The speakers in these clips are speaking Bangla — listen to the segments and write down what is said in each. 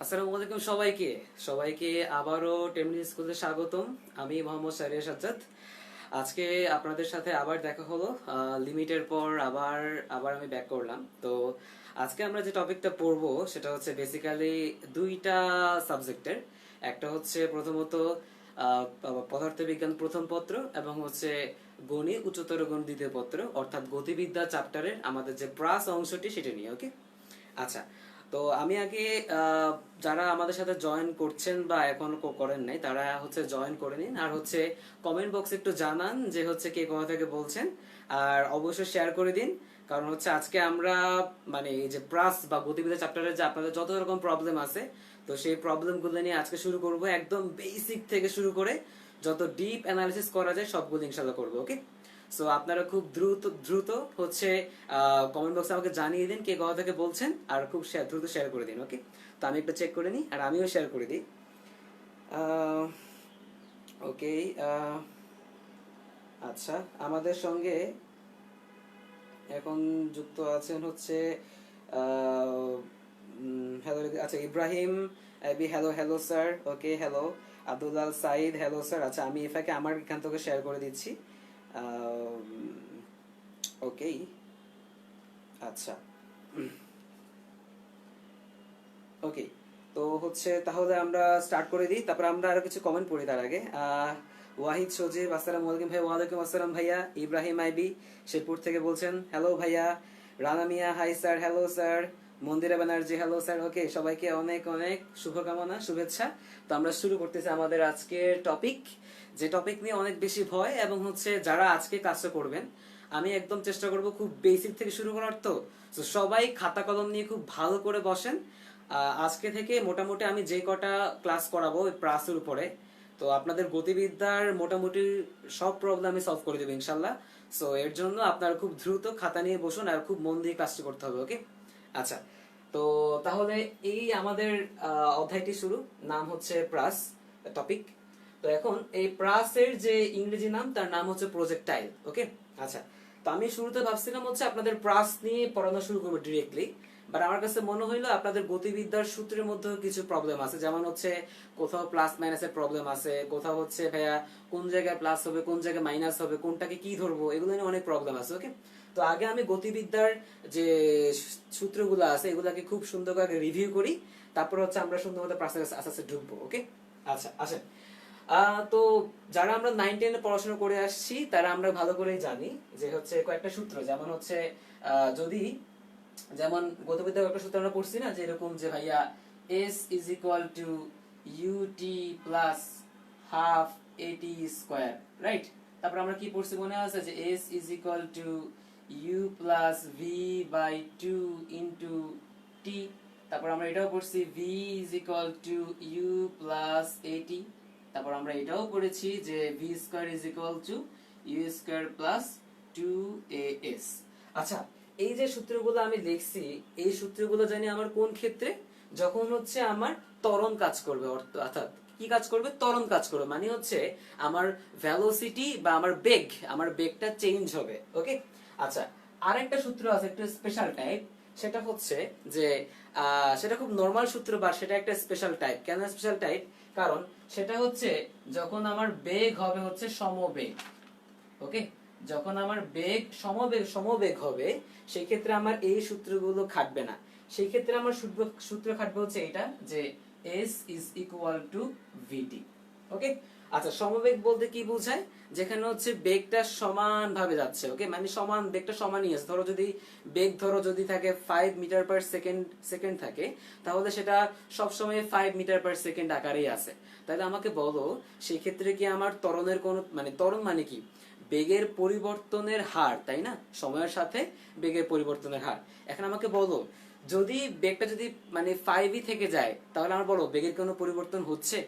আসসালামু আলাইকুম সবাইকে সবাইকে আবারও 10 মিনিট স্কুলে স্বাগতম। আমি মোহাম্মদ শাহরিয়ার সাজ্জাদ। আজকে আপনাদের সাথে আবার দেখা হলো, লিমিটের পর আবার আবার আমি ব্যাক করলাম। তো আজকে আমরা যে টপিকটা পড়বো সেটা হচ্ছে বেসিক্যালি দুইটা সাবজেক্টের। একটা হচ্ছে প্রথমত আহ, পদার্থবিজ্ঞান প্রথম পত্র এবং হচ্ছে গণিত উচ্চতর গণিত দ্বিতীয় পত্র, অর্থাৎ গতিবিদ্যা চ্যাপ্টারের আমাদের যে প্রাস অংশটি সেটা নিয়ে। ওকে, আচ্ছা। তো আমি আগে যারা আমাদের সাথে জয়েন করছেন বা এখনো করেন নাই তারা হচ্ছে জয়েন করে নিন, আর হচ্ছে কমেন্ট বক্সে একটু জানান যে হচ্ছে কে কোথা থেকে বলছেন, আর অবশ্যই শেয়ার করে দিন। কারণ হচ্ছে আজকে আমরা মানে এই যে প্রাস বা গতিবিদ্যা চ্যাপ্টারের যে আপনাদের যত রকম প্রবলেম আছে, তো সেই প্রবলেমগুলো নিয়ে আজকে শুরু করব, একদম বেসিক থেকে শুরু করে যত ডিপ অ্যানালিসিস করা যায় সবগুলো ইনশাল্লাহ করবো। ওকে, সো আপনারা খুব দ্রুত দ্রুত হচ্ছে কমেন্ট বক্সে আমাকে জানিয়ে দিন কে কোথা থেকে বলছেন, আর খুব দ্রুত শেয়ার করে দিন। ওকে, তো আমি একটু চেক করে নিই আর আমিও শেয়ার করে দিই। ওকে, আচ্ছা, আমাদের সঙ্গে এখন যুক্ত আছেন হচ্ছে হ্যালো, আচ্ছা ইব্রাহিম এবি, hello hello sir. Okay, hello Abdullah Saeed, hello sir. আচ্ছা, আমি এফাকে আমার এখান থেকে শেয়ার করে দিচ্ছি। ওকে, আচ্ছা, ওকে। তো হচ্ছে তাহলে আমরা স্টার্ট করে দিই, তারপর আমরা আরো কিছু কমেন্ট পড়ি তার আগে। ওয়াহিদ সজিব, আসসালামু আলাইকুম ভাই। ওয়ালাইকুম আসসালাম ভাইয়া। ইব্রাহিম আইবি শেরপুর থেকে বলছেন, হ্যালো ভাইয়া। রানা মিয়া, হাই স্যার, হ্যালো স্যার। মন্দিরা ব্যানার্জি, হ্যালো স্যার। ওকে, সবাইকে অনেক অনেক শুভকামনা, শুভেচ্ছা। তো আমরা শুরু করতেছি আমাদের আজকের টপিক, যে টপিক নিয়ে অনেক বেশি ভয়, এবং হচ্ছে যারা আজকে কাজটা করবেন আমি একদম চেষ্টা করব খুব বেসিক থেকে শুরু করার। তো সবাই খাতা কলম নিয়ে খুব ভালো করে বসেন। আজকে থেকে মোটামুটি আমি যে কটা ক্লাস করাবো ওই প্রাসের উপরে, তো আপনাদের গতিবিদ্যার মোটামুটি সব প্রবলেম আমি সলভ করে দেবো ইনশাল্লাহ। সো এর জন্য আপনারা খুব দ্রুত খাতা নিয়ে বসুন আর খুব মন দিয়ে ক্লাসটি করতে হবে। ওকে, আচ্ছা। তো তাহলে এই আমাদের অধ্যায়টি শুরু, নাম হচ্ছে প্রাস টপিক। তো এখন এই প্রাসের যে ইংরেজি নাম তার নাম হচ্ছে প্রজেক্টাইল। ওকে, আচ্ছা। তো আমি শুরুতে ভাবছিলাম হচ্ছে আপনাদের প্রাস নিয়ে পড়ানো শুরু করবো ডিরেক্টলি, বাট আমার কাছে মনে হইলো আপনাদের গতিবিদ্যার সূত্রের মধ্যেও কিছু প্রবলেম আছে, যেমন হচ্ছে কোথাও প্লাস মাইনাসের প্রবলেম আছে, কোথাও হচ্ছে ভাইয়া কোন জায়গায় প্লাস হবে কোন জায়গায় মাইনাস হবে, কোনটাকে কি ধরবো, এগুলো নিয়ে অনেক প্রবলেম আছে। ওকে, তো আগে আমি গতিবিদ্যার যে সূত্রগুলো আছে এগুলাকে খুব সুন্দর করে রিভিউ করি, তারপর হচ্ছে আমরা সুন্দর মতো প্রাসের আস্তে আস্তে ঢুকবো। ওকে, আচ্ছা, আসেন। তো যারা আমরা 9-10 পড়াশোনা করে আসছি তারা আমরা ভালো করেই জানি যে হচ্ছে কয়েকটা সূত্র, যেমন হচ্ছে যদি যেমন গতিবিদ্যার একটা সূত্র আমরা পড়ছি না, যে এরকম যে ভাইয়া s is equal to u t plus half a t square, right? তারপর আমরা কি পড়ছি মনে আছে, যে s is equal to u plus v by two into t. তারপর আমরা এটাও পড়ছি v is equal to u plus a t. তারপর আমরা এটাও পড়েছি যে v square is equal to u square plus two a s. আচ্ছা, এই যে সূত্রগুলো আমি লিখছি এই সূত্রগুলো জানি আমার কোন ক্ষেত্রে, যখন হচ্ছে আমার ত্বরণ কাজ করবে, অর্থাৎ কি কাজ করবে, ত্বরণ কাজ করবে, মানে হচ্ছে আমার ভেলোসিটি বা আমার বেগটা চেঞ্জ হবে। ওকে, আচ্ছা। আরেকটা সূত্র আছে একটা স্পেশাল টাইপ, সেটা হচ্ছে যে সেটা খুব নরমাল সূত্র বা সেটা একটা স্পেশাল টাইপ। কেন স্পেশাল টাইপ? কারণ সেটা হচ্ছে যখন আমার বেগ হবে হচ্ছে সমবেগ। ওকে, যখন আমার বেগ সমবেগ হবে সেই ক্ষেত্রে আমার এই সূত্রগুলো খাটবে না। সেই ক্ষেত্রে আমার সূত্র খাটবে হচ্ছে এটা, যে s is equal to vt। ওকে, আচ্ছা, সমবেগ বলতে কি বোঝায়? যেখানে হচ্ছে বেগটা সমান ভাবে যাচ্ছে। ওকে, মানে সমান বেগটা সমানই আছে। ধরো যদি বেগ যদি থাকে 5 মিটার পার সেকেন্ড থাকে, তাহলে সেটা সব সময় 5 মিটার পার সেকেন্ড আকারেই আছে। তাহলে আমাকে বলো সেই ক্ষেত্রে কি আমার ত্বরণের কোনো মানে ত্বরণ মানে কি? বেগের পরিবর্তনের হার, তাই না? সময়ের সাথে বেগের পরিবর্তনের হার। এখন আমাকে বলো যদি বেগটা যদি মানে 5ই থেকে যায়, তাহলে আমার বলো বেগের কোনো পরিবর্তন হচ্ছে?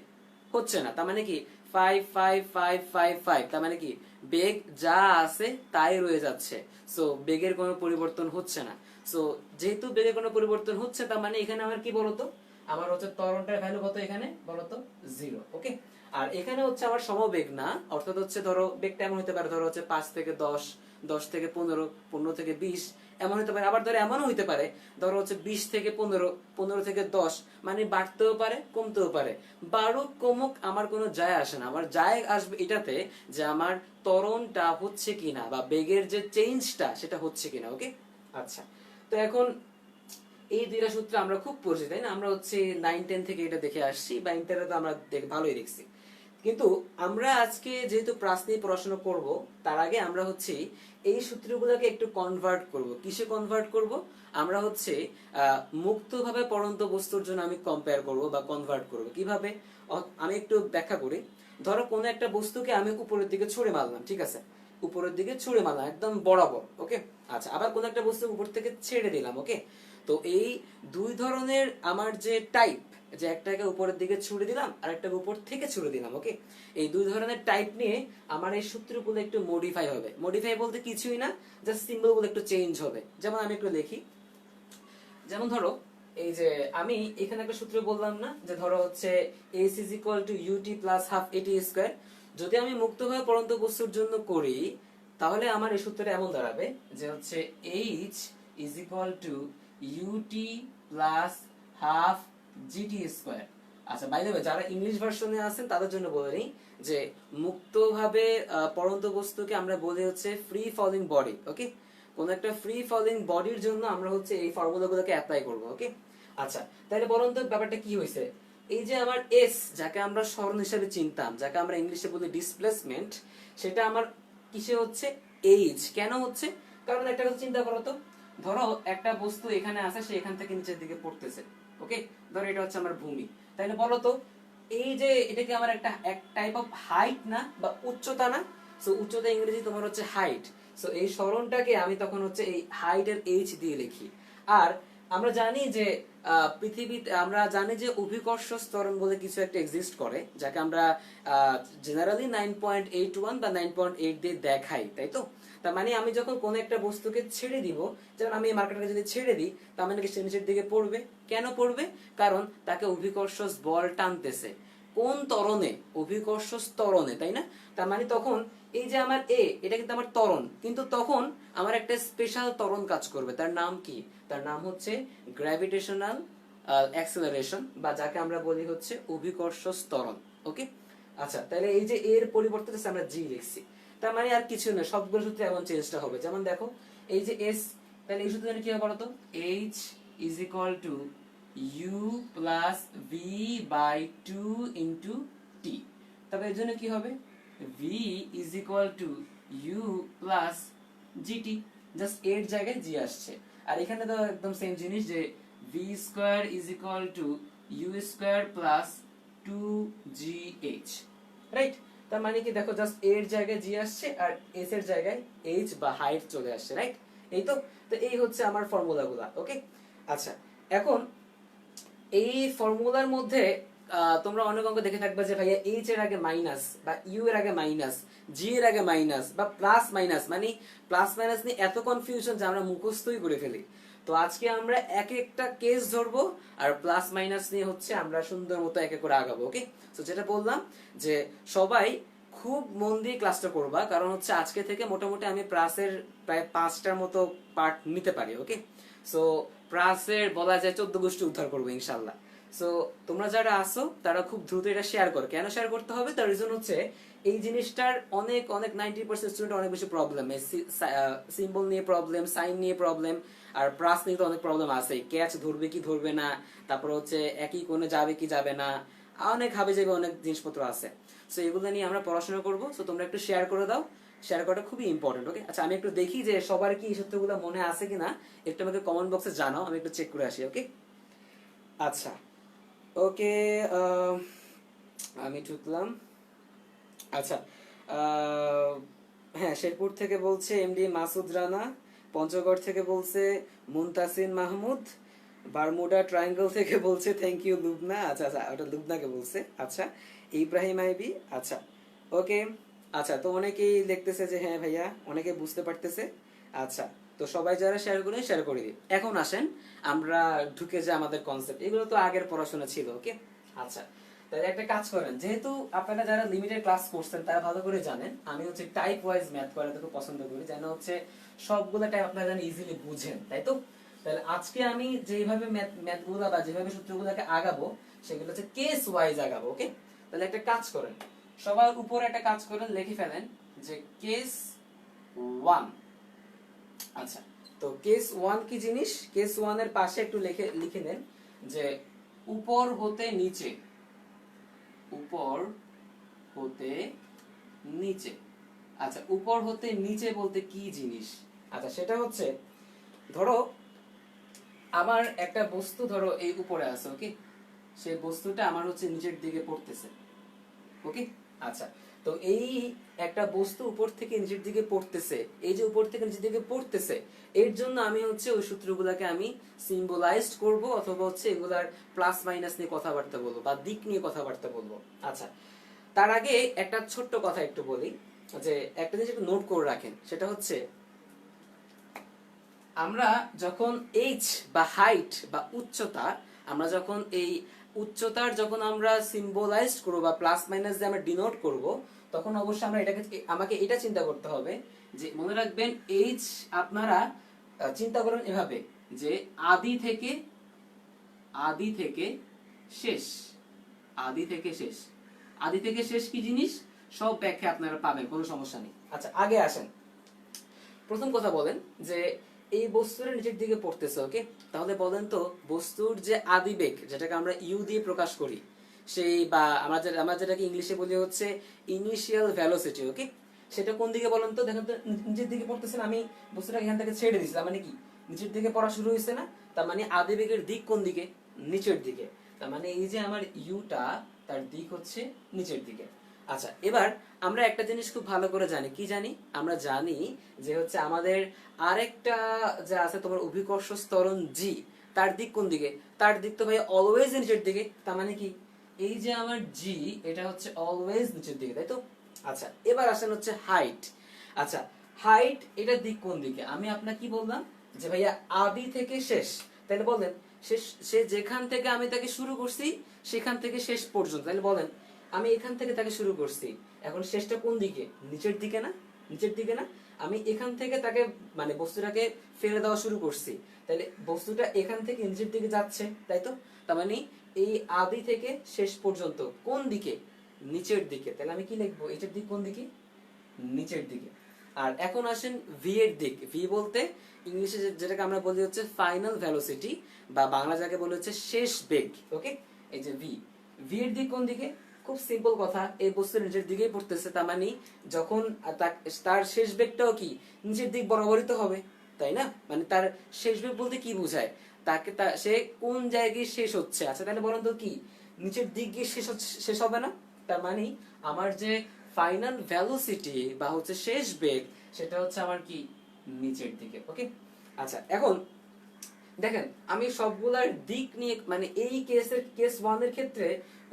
হচ্ছে না। তার মানে কি 5 5 5 5 5, তার মানে কি বেগ যা আছে তাই রয়ে যাচ্ছে। সো বেগের কোনো পরিবর্তন হচ্ছে না। সো যেহেতু বেগের কোনো পরিবর্তন হচ্ছে, তার মানে এখানে আমার কি বলতো, আমার হচ্ছে ত্বরণটার ভ্যালু কত এখানে বলতো, 0। ওকে, আর এখানে হচ্ছে আমার সমবেগ না, অর্থাৎ হচ্ছে ধরো বেগটা এমন হতে পারে, ধরো হচ্ছে 5 থেকে 10, 10 থেকে 15, 15 থেকে 20, এমন হতে পারে, আবার ধরো এমনও হইতে পারে ধরো হচ্ছে 20 থেকে 15, 15 থেকে 10, মানে বাড়তেও পারে কমতেও পারে। বাড়ুক কমুক আমার কোনো যায় আসে না, আমার যায় আসবে এটাতে যে আমার ত্বরণটা হচ্ছে কিনা বা বেগের যে চেঞ্জটা সেটা হচ্ছে কিনা। ওকে, আচ্ছা। তো এখন এই দুইটা সূত্র আমরা খুব পরিচিত, তাই না? আমরা হচ্ছে 9-10 থেকে এটা দেখে আসছি, বা ইন্টারে তো আমরা ভালোই দেখছি। কিন্তু আমরা আজকে যেহেতু প্রাস নিয়ে পড়াশোনা করব, তার আগে আমরা হচ্ছে এই সূত্রগুলোকে একটু কনভার্ট করব। কিসে কনভার্ট করব? আমরা হচ্ছে মুক্তভাবে পড়ন্ত বস্তুর জন্য আমি কম্পেয়ার করব বা কনভার্ট করব। কিভাবে? আমি একটু ব্যাখ্যা করি। ধরো কোন একটা বস্তুকে আমি উপরের দিকে ছুঁড়ে মারলাম, ঠিক আছে? উপরের দিকে ছুঁড়ে মারলাম একদম বরাবর, ওকে। আচ্ছা, আবার কোন একটা বস্তু উপর থেকে ছেড়ে দিলাম, ওকে। তো এই দুই ধরনের আমার যে টাইপ, যে একটাকে উপরের দিকে ছুড়ে দিলাম আর একটাকে উপর থেকে ছুড়ে দিলাম, ওকে। এই দুই ধরনের টাইপ নিয়ে আমার এই সূত্রগুলো একটু মডিফাই হবে। মডিফাই বলতে কিছুই না, জাস্ট সিম্বলগুলো একটু চেঞ্জ হবে। যেমন আমি একটু লিখি, যেমন ধরো এই যে আমি এখানে একটা সূত্র বললাম না, যে ধরো হচ্ছে h is equal to ut plus half at square. যদি আমি মুক্তভাবে পড়ন্ত বস্তুর জন্য করি, তাহলে আমার এই সূত্রটা এমন দাঁড়াবে যে হচ্ছে h is equal to ut plus half gt square. আচ্ছা, বাই দ্য ওয়ে, যারা ইংলিশ ভার্সনে আছেন তাদের জন্য বলে নিই যে মুক্তভাবে পড়ন্ত বস্তুকে আমরা বলি হচ্ছে ফ্রি ফলিং বডি, ওকে। কোন একটা ফ্রি ফলিং বডির জন্য আমরা হচ্ছে এই ফর্মুলাগুলোকে অ্যাপ্লাই করব, ওকে। আচ্ছা, তাহলে বলুন তো ব্যাপারটা কি হয়েছে। এই যে আমার এস, যাকে আমরা সরণ হিসেবে চিনতাম, যাকে আমরা ইংলিশে বলি ডিসপ্লেসমেন্ট, সেটা আমার কিসে হচ্ছে? এইচ। কেন হচ্ছে? কারণ একটা কথা চিন্তা করো তো, ধরো একটা বস্তু এখানে আছে, সে এখান থেকে নিচের দিকে পড়তেছে, ওকে। ধরো এটা হচ্ছে আমার ভূমি, তাইলে বলো তো এই যে এটা কি আমার একটা এক টাইপ অফ হাইট না, বা উচ্চতা না? সো উচ্চতা ইংরেজি তোমার হচ্ছে হাইট। সো এই সরণটাকে আমি তখন হচ্ছে এই হাইটের এইচ দিয়ে লিখি। আর আমরা জানি যে পৃথিবীতে আমরা জানি যে অভিকর্ষ ত্বরণ বলে কিছু একটা এক্সিস্ট করে, যাকে আমরা জেনারেলি 9.81 বা 9.8 দিয়ে দেখাই, তাই তো? তার মানে আমি যখন কোন একটা বস্তুকে ছেড়ে দিব, যেমন আমি এই মার্কেটকে যদি ছেড়ে দিই, তার মানে কি সে নিচের দিকে পড়বে? কেন পড়বে? কারণ তাকে অভিকর্ষ বল টানতেছে। কোন ত্বরণে? অভিকর্ষ ত্বরণে, তাই না? তার মানে তখন এই যে আমার এ, এটা কিন্তু আমার ত্বরণ, কিন্তু তখন আমার একটা স্পেশাল ত্বরণ কাজ করবে। তার নাম কি? তার নাম হচ্ছে গ্র্যাভিটেশনাল অ্যাক্সেলারেশন, বা যাকে আমরা বলি হচ্ছে অভিকর্ষ ত্বরণ, ওকে। আচ্ছা, তাহলে এই যে এর পরিবর্তে আমরা জি লিখছি, তার মানে আর কিছু না, সবগুলো সূত্রে এমন চেঞ্জটা হবে। যেমন দেখো এই যে এস, তাহলে এই সূত্রে কি হবে বলতো? h is equal to u plus v by 2 into t। তবে এর জন্য কি হবে? v is equal to u plus gt, just এর জায়গায় জি আসছে। আর এখানে তো একদম সেম জিনিস, যে v square is equal to u square plus 2gh, right? তার মানে কি দেখো, জাস্ট এর জায়গায় জি আসছে আর এস এর জায়গায় এইচ বা হাইট চলে আসছে, রাইট? এই তো। তো এই হচ্ছে আমার ফর্মুলাগুলা, ওকে। আচ্ছা, এখন এই ফর্মুলার মধ্যে তোমরা অনেক অঙ্ক দেখে থাকবে যে ভাইয়া এইচ এর আগে মাইনাস, বা ইউ এর আগে মাইনাস, জি এর আগে মাইনাস, বা প্লাস মাইনাস, মানে প্লাস মাইনাস নিয়ে এত কনফিউশন যে আমরা মুখস্থই করে ফেলি। তো আজকে আমরা এক একটা কেস ধরবো, আর প্লাস মাইনাস নিয়ে হচ্ছে আমরা সুন্দর মতো এক এক করে আগাবো, ওকে। তো যেটা বললাম যে সবাই খুব মন দিয়ে ক্লাসটা করবা, কারণ হচ্ছে আজকে থেকে মোটামুটি আমি প্লাসের প্রায় 5টার মতো পার্ট নিতে পারি, ওকে। সো প্রাসের বলা যায় 14 গোষ্ঠী উদ্ধার করবো ইনশাল্লাহ। সো তোমরা যারা আসো তারা খুব দ্রুত এটা শেয়ার করো। কেন শেয়ার করতে হবে? তার রিজন হচ্ছে এই জিনিসটার অনেক অনেক 90% স্টুডেন্ট অনেক বেশি প্রবলেম, সিম্বল নিয়ে প্রবলেম, সাইন নিয়ে প্রবলেম, আর প্রাস নিয়ে তো অনেক প্রবলেম আছে। ক্যাচ ধরবে কি ধরবে না, তারপর হচ্ছে একই কোণে যাবে কি যাবে না, অনেক হাবে যাবে, অনেক জিনিসপত্র আছে। সো এগুলো নিয়ে আমরা পড়াশোনা করবো। সো তোমরা একটু শেয়ার করে দাও, শেয়ার করাটা খুবই ইম্পর্টেন্ট, ওকে। আচ্ছা, আমি একটু দেখি যে সবার কি এই সত্যগুলো মনে আছে কিনা, একটু আমাকে কমেন্ট বক্সে জানাও, আমি একটু চেক করে আসি, ওকে। আচ্ছা, ওকে, আমি ঢুকলাম। আচ্ছা, হ্যাঁ, শেরপুর থেকে বলছে এমডি মাসুদ রানা, পঞ্চগড় থেকে বলছে মুনতাসিন মাহমুদ, বারমুডা ট্রায়াঙ্গল থেকে বলছে থ্যাংক ইউ লুবনা। আচ্ছা আচ্ছা, ওটা লুবনাকে বলছে। আচ্ছা, ইব্রাহিম আইবি, আচ্ছা, ওকে। আচ্ছা, তো অনেকেই দেখতেছে যে হ্যাঁ ভাইয়া, অনেকে বুঝতে পারতেছে। আচ্ছা, তো সবাই যারা শেয়ার করে শেয়ার করে দিই। এখন আসেন আমরা ঢুকে যে আমাদের কনসেপ্ট, এগুলো তো আগের পড়াশোনা ছিল, ওকে। আচ্ছা, তাহলে একটা কাজ করেন, যেহেতু আপনারা যারা লিমিটেড ক্লাস করছেন তারা ভালো করে জানেন আমি হচ্ছে টাইপ ওয়াইজ ম্যাথ করাতে খুব পছন্দ করি, যেন হচ্ছে সবগুলো টাইপ আপনারা জানেন ইজিলি বুঝেন, তাই তো? তাহলে আজকে আমি যেভাবে ম্যাথগুলো বা যেভাবে সূত্রগুলোকে আগাবো সেগুলো হচ্ছে কেস ওয়াইজ আগাবো, ওকে? তাহলে একটা কাজ করেন, সবার উপরে একটা কাজ করেন, লিখে ফেলেন যে কেস 1। আচ্ছা, তো কেস 1 কি জিনিস? কেস 1 এর পাশে একটু লিখে নেন যে উপর হতে নিচে, উপর হতে নিচে। আচ্ছা, উপর হতে নিচে বলতে কি জিনিস? আচ্ছা, সেটা হচ্ছে ধরো আমার একটা বস্তু ধরো এই উপরে আছে, ওকে? সেই বস্তুটা আমার হচ্ছে নিচের দিকে পড়তেছে, ওকে? আচ্ছা, তো এই একটা বস্তু উপর থেকে নিচের দিকে পড়তেছে, এই যে উপর থেকে নিচের দিকে পড়তেছে, এর জন্য আমি হচ্ছে ওই সূত্রগুলোকে আমি সিম্বলাইজড করব, অথবা হচ্ছে এগুলার প্লাস মাইনাস নিয়ে কথাবার্তা বলবো বা দিক নিয়ে কথাবার্তা বলবো। আচ্ছা, তার আগে একটা ছোট্ট কথা একটু বলি, যে একটা জিনিস একটু নোট করে রাখেন, সেটা হচ্ছে আমরা যখন এইচ বা হাইট বা উচ্চতা, আমরা যখন এই উচ্চতার যখন আমরা সিম্বলাইজ করব বা প্লাস মাইনাস দিয়ে আমরা ডিনোট করব, তখন অবশ্যই আমরা এটাকে আমাকে এটা চিন্তা করতে হবে যে মনে রাখবেন এইচ আপনারা চিন্তা করেন এভাবে যে আদি থেকে শেষ, আদি থেকে শেষ। আদি থেকে শেষ কি জিনিস সব ব্যাখ্যা আপনারা পাবেন, কোনো সমস্যা নেই। আচ্ছা, আগে আসেন, প্রথম কথা বলেন যে এই বস্তুর নিচের দিকে পড়তেছে, ওকে? তাহলে বলেন তো বস্তুর যে আদিবেগ, যেটাকে আমরা ইউ দিয়ে প্রকাশ করি, সেই বা আমরা যেটাকে ইংলিশে বলি হচ্ছে ইনিশিয়াল ভেলোসিটি, ওকে? সেটা কোন দিকে বলেন তো? দেখেন তো, নিচের দিকে পড়তেছে না, আমি বস্তুটাকে এখান থেকে ছেড়ে দিয়েছিলাম, মানে কি নিচের দিকে পড়া শুরু হয়েছে না? তার মানে আদিবেগের দিক কোন দিকে? নিচের দিকে। তার মানে এই যে আমার ইউটা, তার দিক হচ্ছে নিচের দিকে। আচ্ছা, এবার আমরা একটা জিনিস খুব ভালো করে জানি, কি জানি? আমরা জানি যে হচ্ছে আমাদের আরেকটা যা আছে তোমার অভিকর্ষ ত্বরণ জি, তার দিক কোন দিকে? তার দিক তো ভাই অলওয়েজ নিচের দিকে। তার মানে কি এই যে আমার জি, এটা হচ্ছে অলওয়েজ নিচের দিকে, তাই তো? আচ্ছা, এবার আসেন হচ্ছে হাইট। আচ্ছা, হাইট এটার দিক কোন দিকে? আমি আপনাকে কি বললাম যে ভাইয়া আদি থেকে শেষ। তাহলে বলেন সে যেখান থেকে আমি তাকে শুরু করছি সেখান থেকে শেষ পর্যন্ত, তাহলে বলেন আমি এখান থেকে তাকে শুরু করছি, এখন শেষটা কোন দিকে? নিচের দিকে না? নিচের দিকে না? আমি এখান থেকে তাকে মানে বস্তুটাকে ফেলে দেওয়া শুরু করছি, তাহলে বস্তুটা এখান থেকে নিচের দিকে যাচ্ছে, তাই তো? তার মানে এই আদি থেকে শেষ পর্যন্ত কোন দিকে? নিচের দিকে। তাহলে আমি কি লিখবো? এটার দিক কোন দিকে? নিচের দিকে। আর এখন আসেন ভি এর দিক। ভি বলতে ইংলিশে যেটাকে আমরা বলি হচ্ছে ফাইনাল ভেলোসিটি, বা বাংলা যাকে বলে হচ্ছে শেষ বেগ, ওকে? এই যে ভি, ভি এর দিক কোন দিকে? খুব সিম্পল কথা, এই বস্তুর নিচের দিকেই পড়তেছে, তার মানে যখন তার শেষ বেগটাও কি নিচের দিক বরাবরই তো হবে, তাই না? মানে তার শেষ বেগ বলতে কি বোঝায়? তাকে সে কোন জায়গায় শেষ হচ্ছে। আচ্ছা, তাহলে বলেন তো কি নিচের দিক গিয়ে শেষ হবে না? তার মানে আমার যে ফাইনাল ভেলোসিটি বা হচ্ছে শেষ বেগ, সেটা হচ্ছে আমার কি নিচের দিকে, ওকে? আচ্ছা, এখন দেখেন আমি সবগুলার দিক নিয়ে মানে এই কেস 1 এর ক্ষেত্রে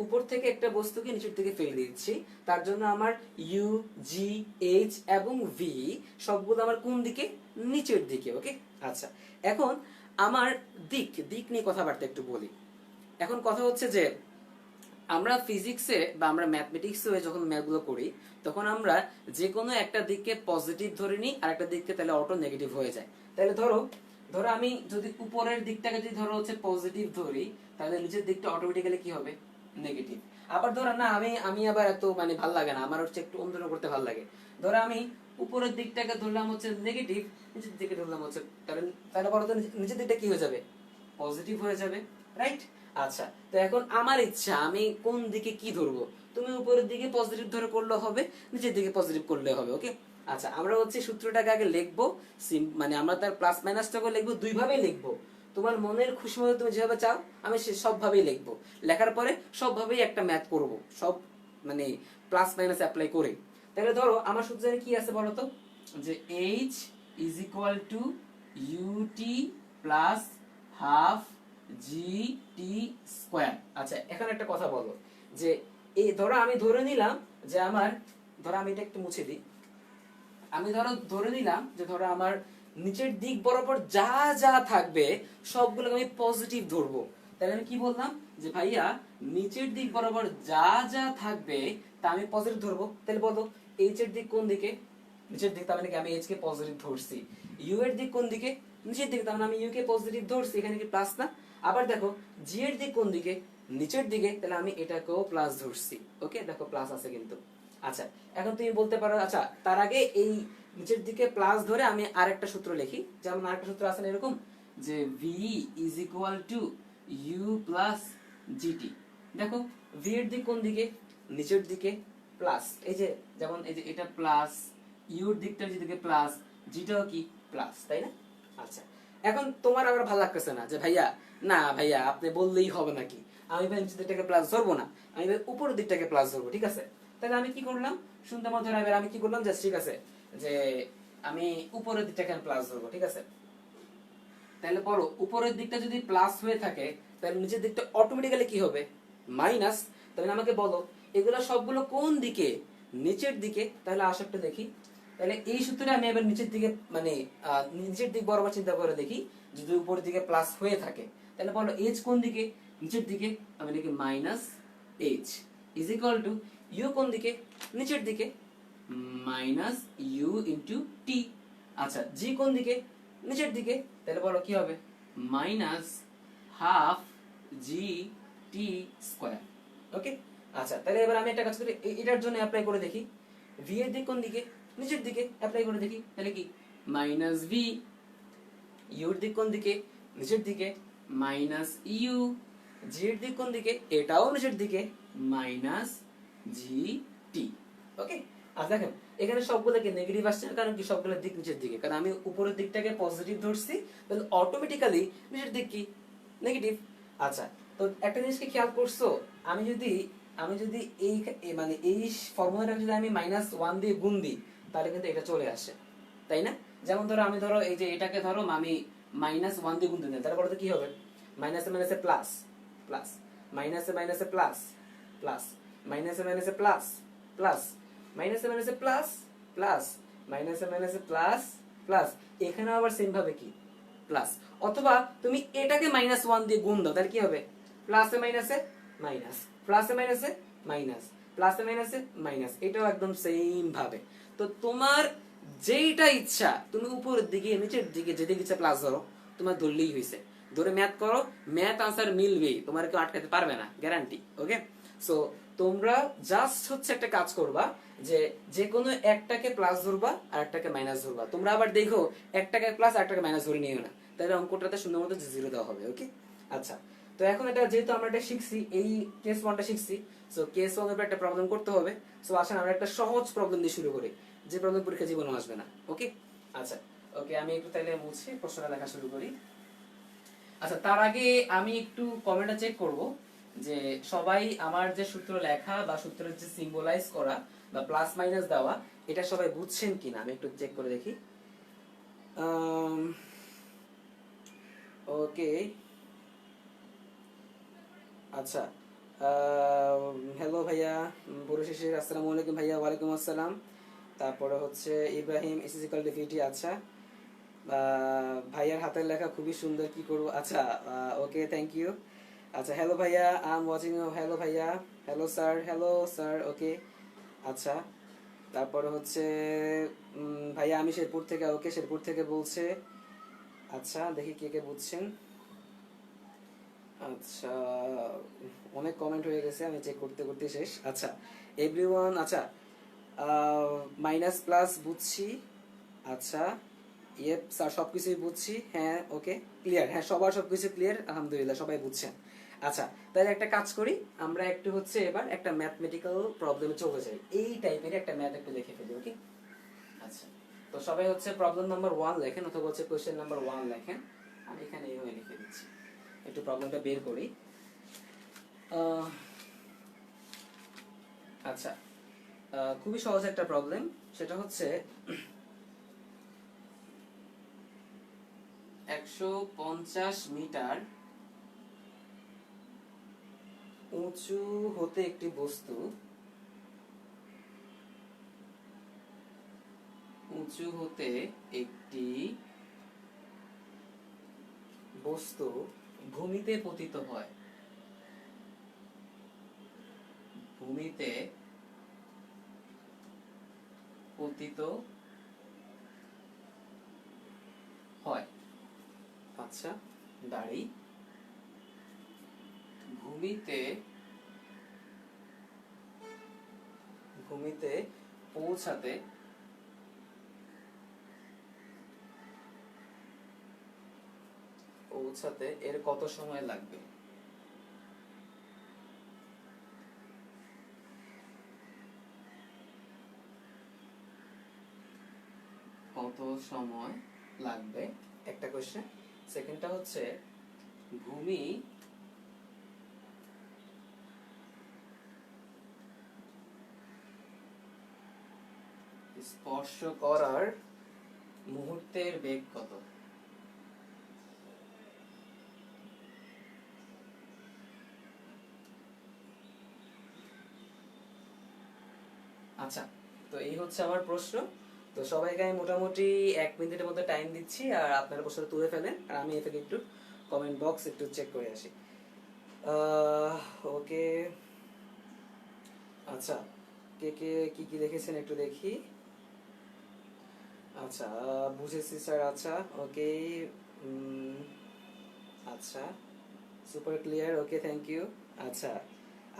উপর থেকে একটা বস্তুকে নিচের দিকে ফেলে দিচ্ছি, তার জন্য আমার ইউ, জি, এইচ এবং ভি সবগুলো আমার কোন দিকে? নিচের দিকে, ওকে? আচ্ছা, এখন আমার দিক নিয়ে কথাবার্তা একটু বলি। এখন কথা হচ্ছে যে আমরা ফিজিক্সে বা আমরা ম্যাথমেটিক্সে যখন ম্যাথগুলো করি, তখন আমরা যে কোনো একটা দিককে পজিটিভ ধরে নিই আর একটা দিককে তাহলে অটো নেগেটিভ হয়ে যায়। তাহলে ধরো ধরো আমি যদি উপরের দিকটাকে যদি ধরো হচ্ছে পজিটিভ ধরি, তাহলে নিচের দিকটা অটোমেটিক্যালি কি হবে? নেগেটিভ। আবার ধরো না, আমি আবার এত মানে ভাল লাগে না, আমার হচ্ছে একটু অন্যরকম করতে ভাল লাগে। ধরো আমি উপরের দিকটাকে ধরলাম হচ্ছে নেগেটিভ, নিচের দিকে ধরলাম হচ্ছে, তাহলে তাহলে বলো তো নিচের দিকটা কি হয়ে যাবে? পজিটিভ হয়ে যাবে, রাইট? আচ্ছা, তো এখন আমার ইচ্ছা আমি কোন দিকে কি ধরবো। তুমি উপরের দিকে পজিটিভ ধরে করলে হবে, নিচের দিকে পজিটিভ করলে হবে, ওকে? আচ্ছা, আমরা হচ্ছে সূত্রটাকে আগে লিখবো, মানে আমরা তার প্লাস মাইনাসটাকে লিখবো, দুই ভাবেই লিখবো। তোমার মনের খুশি মতো তুমি যেভাবে চাও আমি সে সব ভাবেই লিখবো। লেখার পরে সব ভাবেই একটা ম্যাথ করব, সব মানে প্লাস মাইনাস অ্যাপ্লাই করে। তাহলে ধরো আমার সূত্রে কি আছে বলো তো, যে h is equal to u t plus half g t square. আচ্ছা, এখন একটা কথা বলো, যে এই ধরো আমি ধরে নিলাম যে আমার, ধরো আমি এটা একটু মুছে দিই, আমি ধরে নিলাম যে ধরো আমার নিচের দিক বরাবর যা যা থাকবে সবগুলোকে আমি পজিটিভ ধরবো। তাহলে আমি কি বললাম যে ভাইয়া নিচের দিক বরাবর যা যা থাকবে তা আমি পজিটিভ ধরবো। তাহলে বলো এইচ এর দিক কোন দিকে? নিচের দিকে, তার মানে কি আমি এইচ কে পজিটিভ ধরছি। ইউ এর দিক কোন দিকে? নিচের দিকে, তার মানে আমি ইউ কে পজিটিভ ধরছি, এখানে কি প্লাস না? আবার দেখো জি এর দিক কোন দিকে? নিচের দিকে, তাহলে আমি এটাকেও প্লাস ধরছি। ওকে, দেখো প্লাস আছে কিন্তু। আচ্ছা, এখন তুমি বলতে পারো, আচ্ছা তার আগে এই নিচের দিকে প্লাস ধরে আমি আরেকটা সূত্র লিখি। যেমন আরেকটা সূত্র আছে না এরকম, যে v is equal to u plus g t. দেখো ভি এর দিক কোন দিকে? নিচের দিকে, প্লাস। এই যে যেমন এই যে এটা প্লাস, ইউর দিকটা যেদিকে প্লাস, জিটাও কি প্লাস, তাই না? আচ্ছা, এখন তোমার আবার ভালো লাগতেছে না যে ভাইয়া, না ভাইয়া আপনি বললেই হবে নাকি, আমি ভাই নিচের দিকটাকে প্লাস ধরবো না, আমি ভাই উপরের দিকটাকে প্লাস ধরবো, ঠিক আছে? তাহলে আমি কি করলাম, শুনতে মতো এবার আমি কি করলাম, যে ঠিক আছে যে আমি উপরের দিকটাকে প্লাস ধরবো, ঠিক আছে? তাহলে বলো উপরের দিকটা যদি প্লাস হয়ে থাকে, তাহলে নিচের দিকটা অটোমেটিক্যালি কি হবে? মাইনাস। তাহলে আমাকে বলো এগুলো সবগুলো কোন দিকে? নিচের দিকে। তাহলে আসো একটু দেখি। তাহলে এই সূত্রে আমি এবার নিচের দিকে, মানে নিচের দিক বরাবর চিন্তা করে দেখি, যদি উপরের দিকে প্লাস হয়ে থাকে, তাহলে বলো এইচ কোন দিকে? নিচের দিকে, আমি লিখি minus h is equal to u কোন দিকে? নিচের দিকে, মাইনাস ইউ ইন্টু টি। আচ্ছা, জি কোন দিকে? নিচের দিকে, তাহলে বলো কি হবে? Minus half g t square. ওকে, আচ্ছা তাহলে এবার আমি একটা কাজ করি, এটার জন্য অ্যাপ্লাই করে দেখি। ভি এর দিক কোন দিকে? নিচের দিকে, অ্যাপ্লাই করে দেখি, তাহলে কি মাইনাস ভি। ইউর দিক কোন দিকে? নিচের দিকে, মাইনাস ইউ। জি এর দিক কোন দিকে? এটাও নিচের দিকে, মাইনাস জি টি। ওকে, আর দেখেন এখানে সবগুলোকে নেগেটিভ আসছে, কারণ কি সবগুলোর দিক নিচের দিকে, কারণ আমি উপরের দিকটাকে পজিটিভ ধরছি, তাহলে অটোমেটিক্যালি নিচের দিক কি নেগেটিভ। আচ্ছা, তো একটা জিনিস কি খেয়াল করছো, আমি যদি মানে এই ফর্মুলাটা যদি আমি মাইনাস ওয়ান দিয়ে গুণ দিই, তাহলে কিন্তু এটা চলে আসে, তাই না? যেমন ধরো আমি ধরো এই যে এটাকে ধরো আমি মাইনাস ওয়ান দিয়ে গুণ দিই, তাহলে বলতে কি হবে? মাইনাসে মাইনাসে প্লাস, প্লাস, মাইনাসে মাইনাসে প্লাস, প্লাস, মাইনাসে মাইনাসে প্লাস, প্লাস, মাইনাসে মাইনাসে প্লাস, প্লাস, মাইনাসে মাইনাসে প্লাস, প্লাস, এখানে আবার সেম ভাবে কি প্লাস। অথবা তুমি এটাকে মাইনাস ওয়ান দিয়ে গুণ দাও, তাহলে কি হবে? প্লাসে মাইনাসে মাইনাস, প্লাসে মাইনাসে মাইনাস, প্লাসে মাইনাসে মাইনাস, এটাও একদম সেম ভাবে। তো তোমার যেইটা ইচ্ছা তুমি উপরের দিকে নিচের দিকে যেদিকে ইচ্ছা প্লাস ধরো, তোমার ধরলেই হয়েছে। ধরে ম্যাথ করো, ম্যাথ আনসার মিলবেই, তোমার কেউ আটকাতে পারবে না, গ্যারান্টি। ওকে, সো তোমরা জাস্ট হচ্ছে একটা কাজ করবা, যে যে কোনো একটাকে প্লাস ধরবা আর একটাকে মাইনাস ধরবা। তোমরা আবার দেখো একটাকে প্লাস আর একটাকে মাইনাস ধরে নিও না, তাহলে অঙ্কটাতে সুন্দর মতো জিরো দেওয়া হবে। ওকে, আচ্ছা, তো এখন এটা যেহেতু আমরা এটা শিখছি, এই কেস ওয়ানটা শিখছি, সো কেস ওয়ান এর একটা প্রবলেম করতে হবে। সো আসেন আমরা একটা সহজ প্রবলেম দিয়ে শুরু করি, যে প্রবলেম পরীক্ষা জীবনে আসবে না। ওকে, আচ্ছা, ওকে আমি একটু তাহলে মুছে প্রশ্নটা লেখা শুরু করি। আচ্ছা, তার আগে আমি একটু কমেন্টটা চেক করব, যে সবাই আমার যে সূত্র লেখা বা সূত্রের যে সিম্বলাইজ করা বা প্লাস মাইনাস দেওয়া, এটা সবাই বুঝছেন কিনা আমি একটু চেক করে দেখি। ওকে, আচ্ছা, হ্যালো ভাইয়া, পরিশেষে আসসালামু আলাইকুম ভাইয়া। ওয়ালাইকুম আসসালাম। তারপরে হচ্ছে ইব্রাহিম ইসিজিক্যাল ডিফিটি। আচ্ছা, ভাইয়ার হাতের লেখা খুবই সুন্দর, কি করবো। আচ্ছা, ওকে, থ্যাংক ইউ। আচ্ছা, হ্যালো ভাইয়া, আই এম ওয়াচিং। হ্যালো ভাইয়া, hello sir, hello sir. Okay, আচ্ছা, তারপরে হচ্ছে ভাইয়া আমি শেরপুর থেকে। ওকে, শেরপুর থেকে বলছে। আচ্ছা, দেখি কে কে বুঝছেন। আচ্ছা, অনেক কমেন্ট হয়ে গেছে, আমি চেক করতে করতে শেষ। আচ্ছা, এভরিওয়ান। আচ্ছা, মাইনাস প্লাস বুঝছি। আচ্ছা, ইয়ে স্যার সবকিছুই বুঝছি। হ্যাঁ, ওকে, ক্লিয়ার। হ্যাঁ, সবার সবকিছু ক্লিয়ার, আলহামদুলিল্লাহ, সবাই বুঝছেন। আচ্ছা, তাহলে একটা কাজ করি, আমরা একটু হচ্ছে এবার একটা ম্যাথমেটিক্যাল প্রবলেমে চলে যাই, এই টাইপের একটা ম্যাথ একটু লিখে ফেলি। ওকে, আচ্ছা, তো সবাই হচ্ছে প্রবলেম নাম্বার 1 লেখেন, অথবা হচ্ছে কোশ্চেন নাম্বার 1 লেখেন। আমি এখানে এইভাবে লিখে দিচ্ছি, একটু প্রবলেমটা বের করি। আচ্ছা, খুবই সহজ একটা প্রবলেম, সেটা হচ্ছে 150 মিটার উঁচু হতে একটি বস্তু ভূমিতে পতিত হয়। ভূমিতে পতিত আচ্ছা, দাড়ি ভূমিতে ভূমিতে পৌঁছাতে এর কত সময় লাগবে? কত সময় লাগবে একটা কোশ্চেন। সেকেন্ডটা হচ্ছে ভূমি স্পর্শ করার মুহূর্তের বেগ কত? আচ্ছা, তো এই হচ্ছে আমার প্রশ্ন। তো সবাইকে আমি মোটামুটি 1 মিনিটের মধ্যে টাইম দিচ্ছি, আর আপনারা প্রশ্নটা তুলে ফেলেন, আর আমি এটাকে একটু কমেন্ট বক্স একটু চেক করে আসি। ওকে, আচ্ছা, কে কে কি কি লিখেছেন একটু দেখি। আচ্ছা, বুঝেছি স্যার। আচ্ছা, ওকে, আচ্ছা, super clear. Okay, thank you. আচ্ছা,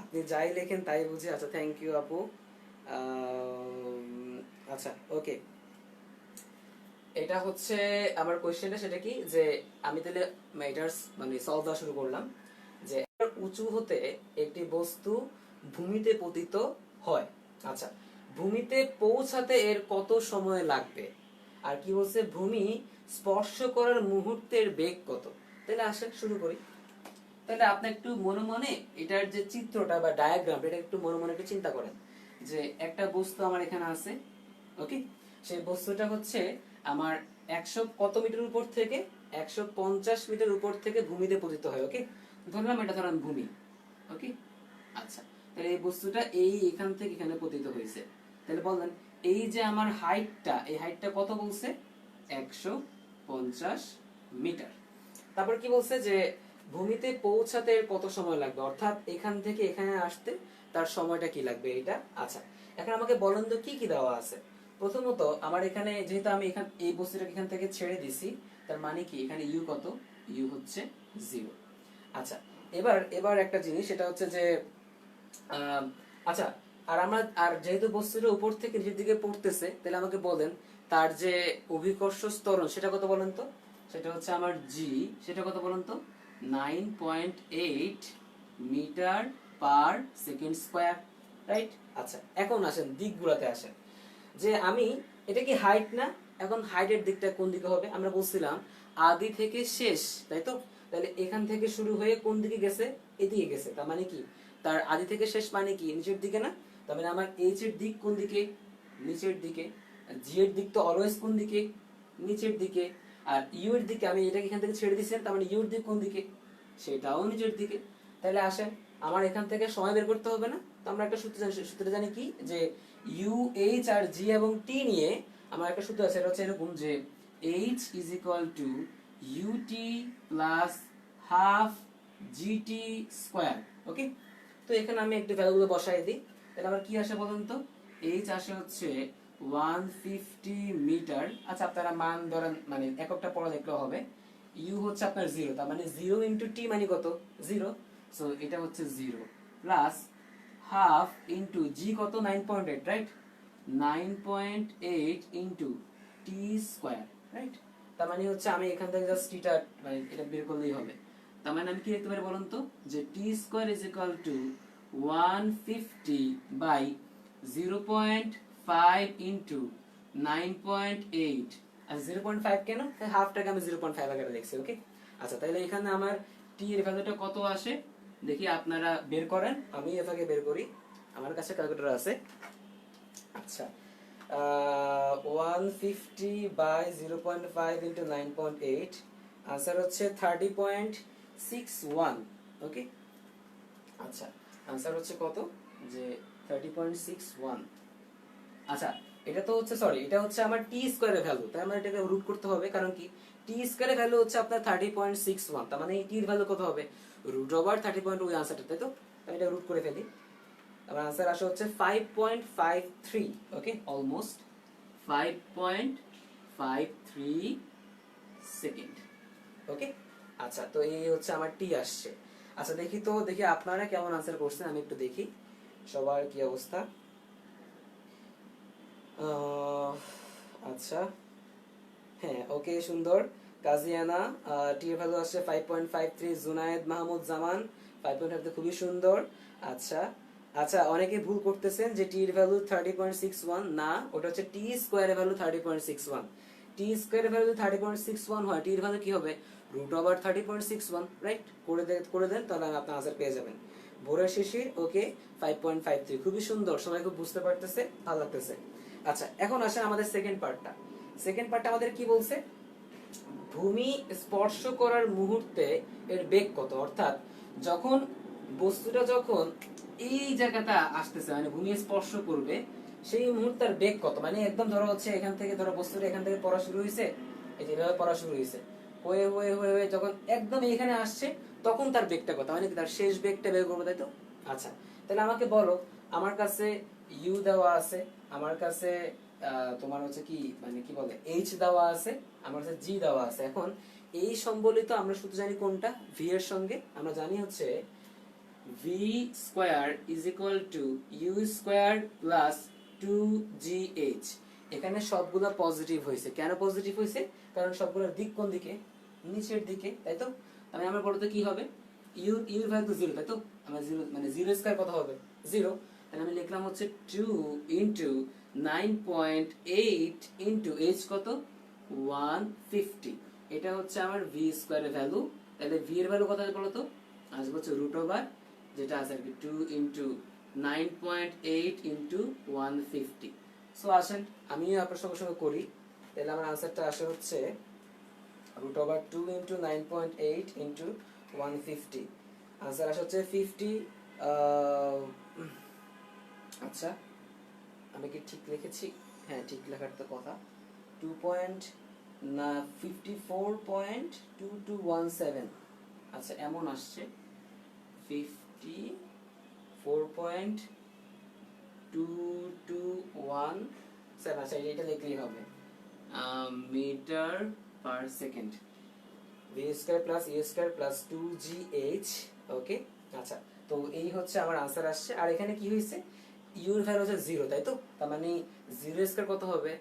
আপনি যাই লেখেন তাই বুঝি। আচ্ছা, থ্যাংক ইউ আপু। আচ্ছা, ওকে, এটা হচ্ছে আমার কোয়েশ্চেনটা। সেটা কি যে আমি তাহলে ম্যাটার্স মানে সলভ দেওয়া শুরু করলাম যে উঁচু হতে একটি বস্তু ভূমিতে পতিত হয়। আচ্ছা, ভূমিতে পৌঁছাতে এর কত সময় লাগবে, আর কি বলছে ভূমি স্পর্শ করার মুহূর্তের বেগ কত। তাহলে আসেন শুরু করি। তাহলে আপনি একটু মনে মনে এটার যে চিত্রটা বা ডায়াগ্রামটা এটা একটু মনে মনে একটু চিন্তা করেন যে একটা বস্তু আমার এখানে আছে। ওকে, সেই বস্তুটা হচ্ছে আমার 100 কত মিটার উপর থেকে 150 মিটার উপর থেকে ভূমিতে পতিত হয়। ওকে, ধরলাম এটা ধরেন ভূমি। ওকে, আচ্ছা, তাহলে এই বস্তুটা এখান থেকে এখানে পতিত হয়েছে। তাহলে বলেন এই যে আমার হাইটটা, এই হাইটটা কত বলছে? 150 মিটার। তারপর কি বলছে যে ভূমিতে পৌঁছাতে কত সময় লাগবে, অর্থাৎ এখান থেকে এখানে আসতে তার সময়টা কি লাগবে এটা। আচ্ছা, এখন আমাকে বলেন তো কি কি দেওয়া আছে। প্রথমত আমার এখানে যেহেতু আমি এই বস্তুটাকে এখান থেকে ছেড়ে দিছি, তার মানে কি এখানে ইউ কত? ইউ হচ্ছে 0। আচ্ছা, এবার একটা জিনিস, সেটা হচ্ছে যে আচ্ছা, আর যেহেতু বস্তুটা উপর থেকে নিচের দিকে পড়তেছে, তাহলে আমাকে বলেন তার যে অভিকর্ষ ত্বরণ সেটা কত বলেন তো। সেটা হচ্ছে আমার জি, সেটা কত বলেন তো? 9.8 metre per second square, right? আচ্ছা, এখন আসেন দিকগুলোতে আসেন, যে আমি এটা কি হাইট না? এখন হাইটের দিকটা কোন দিকে হবে? আমরা বলছিলাম আদি থেকে শেষ, তাই তো? তাহলে এখান থেকে শুরু হয়ে কোন দিকে গেছে? এদিকে গেছে। তার মানে কি তার আদি থেকে শেষ মানে কি নিচের দিকে না? তার মানে আমার এইচ এর দিক কোন দিকে? নিচের দিকে। জি এর দিক তো অলওয়েজ কোন দিকে? নিচের দিকে। আর ইউ এর দিকে আমি এটাকে এখান থেকে ছেড়ে দিচ্ছি, তার মানে ইউ এর দিক কোন দিকে? সেটাও নিচের দিকে। তাহলে আসেন আমার এখান থেকে সময় বের করতে হবে না? তো আমরা একটা সূত্র জানি কি, যে ইউ, এইচ আর জি এবং টি নিয়ে আমার একটা সূত্র আছে, এটা হচ্ছে এরকম যে h is equal to u t plus half g t square. Okay, তো এখানে আমি একটু ভ্যালুগুলো বসাই দিই। তাহলে আমার কি আসে বলুন তো? এইচ আসে হচ্ছে 150 মিটার। আচ্ছা, আপনারা মান ধরেন মানে এককটা পড়া দেখলেও হবে। ইউ হচ্ছে আপনার 0, তার মানে 0 ইন্টু টি মানে কত? 0। সো এটা হচ্ছে 0 প্লাস হাফ ইন্টু জি কত? 9.8, right? 9.8 into T square, right? তার মানে হচ্ছে আমি এখান থেকে জাস্ট টিটা মানে এটা বের করলেই হবে। তার মানে আমি কি লিখতে পারি বলুন তো? যে t square is equal to 150 by 0.5 into 9.8। আর 0.5 কেন? হাফটাকে আমি 0.5 আকারে লিখছি। ওকে, আচ্ছা, তাহলে এখানে আমার টি এর ভ্যালুটা কত আসে দেখি, আপনারা বের করেন, আমি এটাকে বের করি, আমার কাছে ক্যালকুলেটর আছে। আচ্ছা, 150 বাই 0.5 ইন্টু 9.8, আনসার হচ্ছে 30.61। ওকে, আচ্ছা, আনসার হচ্ছে কত? যে 30.61। আচ্ছা, এটা তো হচ্ছে সরি, এটা হচ্ছে আমার টি স্কয়ারের ভ্যালু, তাই আমরা এটাকে রুট করতে হবে, কারণ কি টি স্কয়ারের ভ্যালু হচ্ছে আপনার 30.61, তার মানে এই টি এর ভ্যালু কত হবে? Root over 30. ওই আনসারটা, তাই তো? আমি এটা রুট করে ফেলি, আমার আনসার আসে হচ্ছে 5.53। ওকে, অলমোস্ট 5.53 সেকেন্ড। ওকে, আচ্ছা, তো এই হচ্ছে আমার টি আসছে। আচ্ছা দেখি আপনারা কেমন আনসার করছেন, আমি একটু দেখি সবার কি অবস্থা। আচ্ছা, হ্যাঁ ওকে, সুন্দর। কাজিয়ানা টি এর ভ্যালু আসছে 5.53। জুনায়েদ মাহমুদ জামান 5.5, খুবই সুন্দর। আচ্ছা আচ্ছা, অনেকে ভুল করতেছেন যে টি এর ভ্যালু 30.61, না, ওটা হচ্ছে টি স্কোয়ারের ভ্যালু 30.61। টি স্কোয়ারের ভ্যালু 30.61 হয়, টি এর ভ্যালু কি হবে, রুট ওভার 30.61, রাইট? করে দেন তাহলে আপনার আনসার পেয়ে যাবেন। ভোরের শিশির ওকে 5.53, খুবই সুন্দর, সবাই খুব বুঝতে পারতেছে, ভালো লাগতেছে। আচ্ছা, এখন আসেন আমাদের সেকেন্ড পার্টটা আমাদের কি বলছে, ভূমি স্পর্শ করার মুহূর্তে এর বেগ কত, অর্থাৎ যখন বস্তুটা যখন এই জায়গাটা আসতেছে মানে ভূমি স্পর্শ করবে সেই মুহূর্তের বেগ কত, মানে একদম ধরো হচ্ছে এখান থেকে ধরো বস্তুটা এখান থেকে পড়া শুরু হয়েছে, এই যেভাবে পড়া শুরু হয়েছে, হয়ে হয়ে হয়ে হয়ে যখন একদম এখানে আসছে তখন তার বেগটা কত, মানে কি তার শেষ বেগটা বের করবো, তাই তো? আচ্ছা, তাহলে আমাকে বলো, আমার কাছে ইউ দেওয়া আছে, আমার কাছে তোমার হচ্ছে কি মানে কি বলে এইচ দেওয়া আছে, আমার কাছে জি দেওয়া আছে। এখন এই সম্বলিত আমরা শুধু জানি কোনটা, ভি এর সঙ্গে আমরা জানি হচ্ছে v square is equal to u square plus 2gh। এখানে সবগুলো পজিটিভ হয়েছে, কেন পজিটিভ হয়েছে, কারণ সবগুলোর দিক কোন দিকে, নিচের দিকে, তাই তো? তাহলে আমরা বলতে কি হবে, ইউর ভ্যালু তো জিরো, তাই তো? আমরা জিরো মানে জিরো স্কোয়ার কত হবে, জিরো। তাহলে আমি লিখলাম হচ্ছে 2 ইন্টু 9.8 ইন্টু এইচ কত, 150। এটা হচ্ছে আমার ভি স্কোয়ারের ভ্যালু। তাহলে ভি এর ভ্যালু কত বলো তো, আসবে হচ্ছে রুট ওভার যেটা আছে আর কি 2 ইন্টু 9.8 ইন্টু 150। সো আসেন আমিও আপনার সঙ্গে সঙ্গে করি, তাহলে আমার আনসারটা আসে হচ্ছে root over 2 into 9.8 into 150। Answer আসে হচ্ছে 50। আচ্ছা, আমি কি ঠিক লিখেছি? হ্যাঁ, ঠিক লেখার তো কথা। 54.2217। আচ্ছা, এমন আসছে 54.2217। আচ্ছা, এটা লিখলেই হবে metre per second, v square plus u square plus 2gh। Okay, আচ্ছা, তো এই হচ্ছে আমার আনসার আসছে। আর এখানে কি হয়েছে, ইউর ভ্যালু হচ্ছে জিরো, তাই তো? তার মানে জিরো স্কয়ার কত হবে,